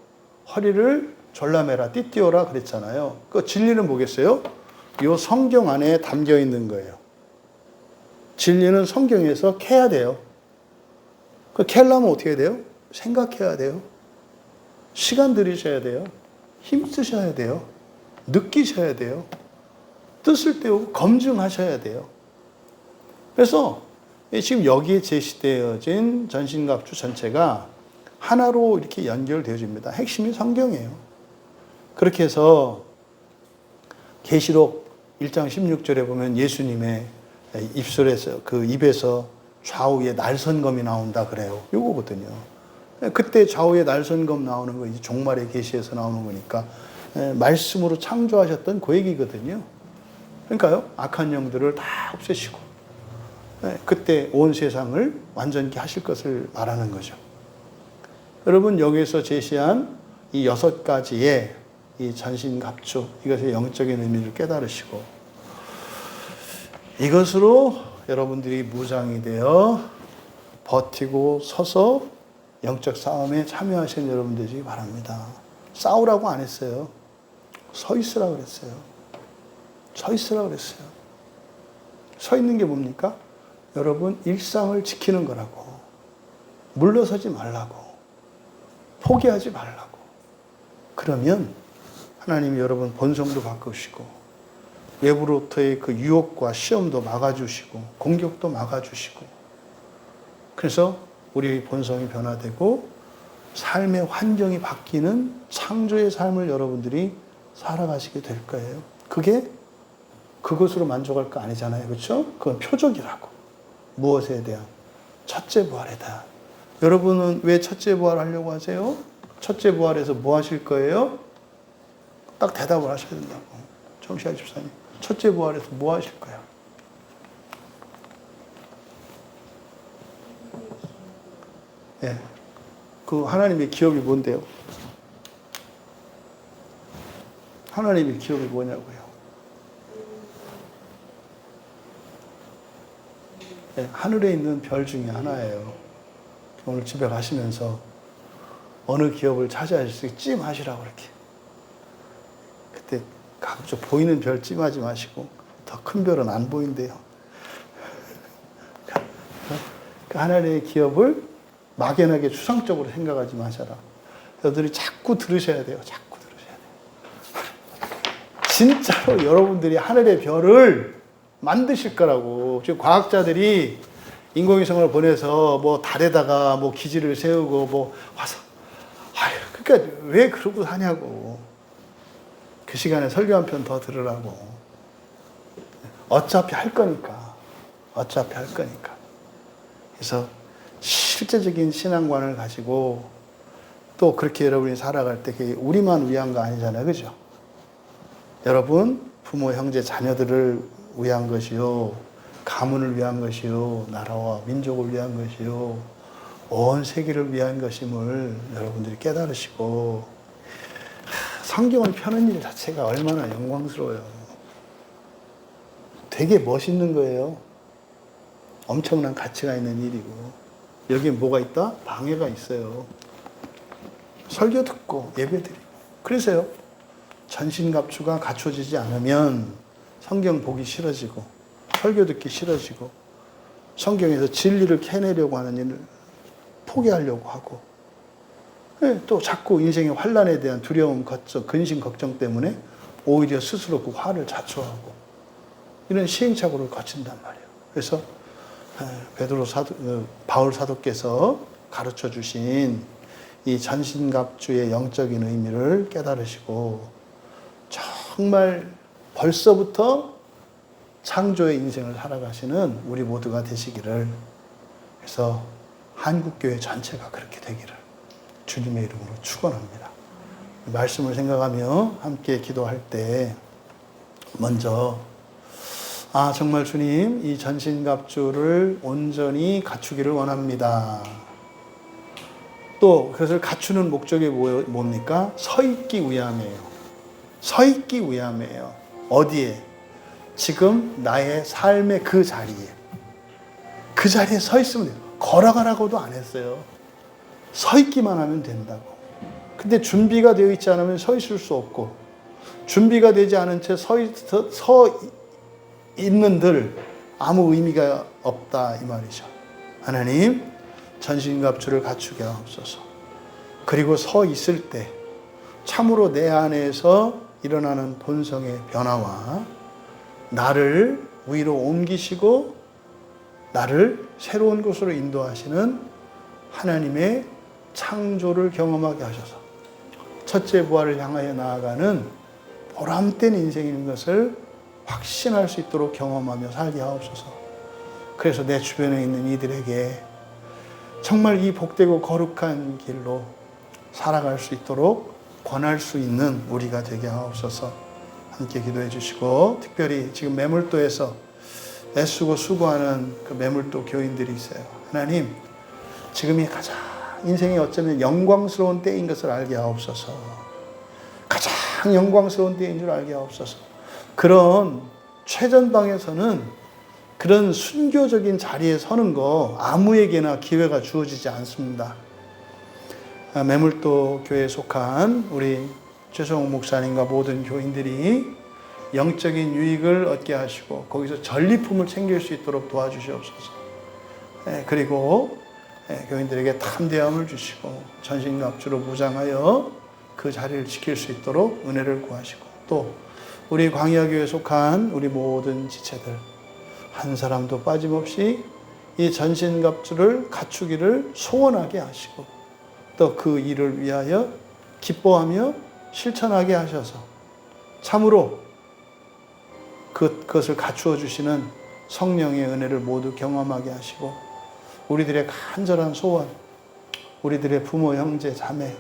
허리를 졸라매라, 띠띠오라 그랬잖아요. 그 진리는 뭐겠어요? 이 성경 안에 담겨 있는 거예요. 진리는 성경에서 캐야 돼요. 그 캐려면 어떻게 해야 돼요? 생각해야 돼요. 시간 들이셔야 돼요. 힘 쓰셔야 돼요. 느끼셔야 돼요. 뜻을 떼우고 검증하셔야 돼요. 그래서 지금 여기에 제시되어진 전신갑주 전체가 하나로 이렇게 연결되어집니다. 핵심이 성경이에요. 그렇게 해서 계시록 1장 16절에 보면 예수님의 입술에서, 그 입에서 좌우에 날선검이 나온다 그래요. 요거거든요. 그때 좌우에 날선검 나오는 거 이제 종말의 계시에서 나오는 거니까 말씀으로 창조하셨던 그 얘기거든요. 그러니까요, 악한 영들을 다 없애시고 그때 온 세상을 완전히 하실 것을 말하는 거죠. 여러분, 여기에서 제시한 이 6가지의 이 전신갑주, 이것의 영적인 의미를 깨달으시고 이것으로 여러분들이 무장이 되어 버티고 서서 영적 싸움에 참여하시는 여러분 되시기 바랍니다. 싸우라고 안 했어요. 서 있으라고 그랬어요. 서 있으라고 그랬어요. 서 있는 게 뭡니까? 여러분, 일상을 지키는 거라고. 물러서지 말라고. 포기하지 말라고. 그러면 하나님이 여러분 본성도 바꾸시고 외부로부터의 그 유혹과 시험도 막아주시고 공격도 막아주시고, 그래서 우리의 본성이 변화되고 삶의 환경이 바뀌는 창조의 삶을 여러분들이 살아가시게 될 거예요. 그게 그것으로 만족할 거 아니잖아요. 그렇죠? 그건 표적이라고. 무엇에 대한? 첫째 부활에 대한. 여러분은 왜 첫째 부활 하려고 하세요? 첫째 부활에서 뭐 하실 거예요? 딱 대답을 하셔야 된다고. 정시아 집사님, 첫째 부활에서 뭐 하실 거예요? 예. 그 하나님의 기업이 뭔데요? 하나님의 기업이 뭐냐고요? 예, 하늘에 있는 별 중에 하나예요. 오늘 집에 가시면서 어느 기업을 차지하실 수 찜하시라고 이렇게. 그때 가급적 보이는 별 찜하지 마시고 더 큰 별은 안 보인대요. 그 하나님의 기업을 막연하게 추상적으로 생각하지 마셔라. 여러분들이 자꾸 들으셔야 돼요. 자꾸 들으셔야 돼요. 진짜로 여러분들이 하늘의 별을 만드실 거라고. 지금 과학자들이 인공위성을 보내서 뭐 달에다가 뭐 기지를 세우고 뭐 와서, 그러니까 왜 그러고 하냐고. 그 시간에 설교 한 편 더 들으라고. 어차피 할 거니까. 어차피 할 거니까. 그래서 실제적인 신앙관을 가지고 또 그렇게 여러분이 살아갈 때 그게 우리만 위한 거 아니잖아요. 그죠? 여러분, 부모, 형제, 자녀들을 위한 것이요. 가문을 위한 것이요. 나라와 민족을 위한 것이요. 온 세계를 위한 것임을 여러분들이 깨달으시고, 성경을 펴는 일 자체가 얼마나 영광스러워요. 되게 멋있는 거예요. 엄청난 가치가 있는 일이고. 여기에 뭐가 있다? 방해가 있어요. 설교 듣고 예배 드리고. 그래서요, 전신갑주가 갖춰지지 않으면 성경 보기 싫어지고 설교 듣기 싫어지고 성경에서 진리를 캐내려고 하는 일을 포기하려고 하고, 또 자꾸 인생의 환난에 대한 두려움, 근심, 걱정 때문에 오히려 스스로 그 화를 자초하고 이런 시행착오를 거친단 말이에요. 그래서 바울 사도께서 가르쳐 주신 이 전신갑주의 영적인 의미를 깨달으시고 정말 벌써부터 창조의 인생을 살아가시는 우리 모두가 되시기를, 그래서 한국교회 전체가 그렇게 되기를 주님의 이름으로 축원합니다. 말씀을 생각하며 함께 기도할 때 먼저 정말 주님, 이 전신갑주를 온전히 갖추기를 원합니다. 또 그것을 갖추는 목적이 뭡니까? 서 있기 위함이에요. 서 있기 위함이에요. 어디에? 지금 나의 삶의 그 자리에. 그 자리에 서 있으면 돼요. 걸어가라고도 안 했어요. 서 있기만 하면 된다고. 근데 준비가 되어 있지 않으면 서 있을 수 없고, 준비가 되지 않은 채 서 있는들 아무 의미가 없다 이 말이죠. 하나님, 전신갑주를 갖추게 하옵소서. 그리고 서 있을 때 참으로 내 안에서 일어나는 본성의 변화와 나를 위로 옮기시고 나를 새로운 곳으로 인도하시는 하나님의 창조를 경험하게 하셔서 첫째 부활을 향하여 나아가는 보람된 인생인 것을 확신할 수 있도록 경험하며 살게 하옵소서. 그래서 내 주변에 있는 이들에게 정말 이 복되고 거룩한 길로 살아갈 수 있도록 권할 수 있는 우리가 되게 하옵소서. 함께 기도해 주시고, 특별히 지금 매물도에서 애쓰고 수고하는 그 매물도 교인들이 있어요. 하나님, 지금이 가장 인생이 어쩌면 영광스러운 때인 것을 알게 하옵소서. 가장 영광스러운 때인 줄 알게 하옵소서. 그런 최전방에서는 그런 순교적인 자리에 서는 거 아무에게나 기회가 주어지지 않습니다. 매물도 교회에 속한 우리 최성욱 목사님과 모든 교인들이 영적인 유익을 얻게 하시고 거기서 전리품을 챙길 수 있도록 도와주시옵소서. 그리고 교인들에게 담대함을 주시고 전신갑주로 무장하여 그 자리를 지킬 수 있도록 은혜를 구하시고, 또 우리 광야교회에 속한 우리 모든 지체들 한 사람도 빠짐없이 이 전신갑주를 갖추기를 소원하게 하시고, 또 그 일을 위하여 기뻐하며 실천하게 하셔서 참으로 그것을 갖추어 주시는 성령의 은혜를 모두 경험하게 하시고, 우리들의 간절한 소원, 우리들의 부모, 형제, 자매,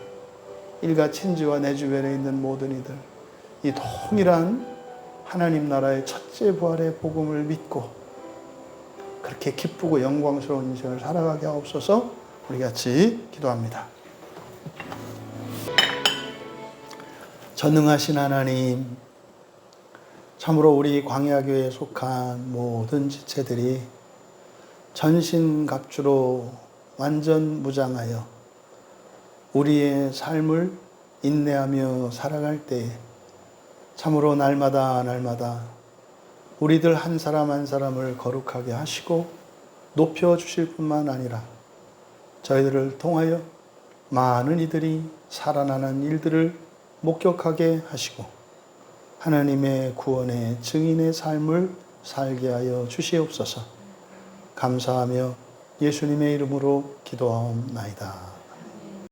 일가 친지와 내 주변에 있는 모든 이들, 이 동일한 하나님 나라의 첫째 부활의 복음을 믿고 그렇게 기쁘고 영광스러운 인생을 살아가게 하옵소서. 우리 같이 기도합니다. 전능하신 하나님, 참으로 우리 광야교회에 속한 모든 지체들이 전신갑주로 완전 무장하여 우리의 삶을 인내하며 살아갈 때에 참으로 날마다 우리들 한 사람 한 사람을 거룩하게 하시고 높여주실 뿐만 아니라 저희들을 통하여 많은 이들이 살아나는 일들을 목격하게 하시고 하나님의 구원의 증인의 삶을 살게 하여 주시옵소서. 감사하며 예수님의 이름으로 기도하옵나이다.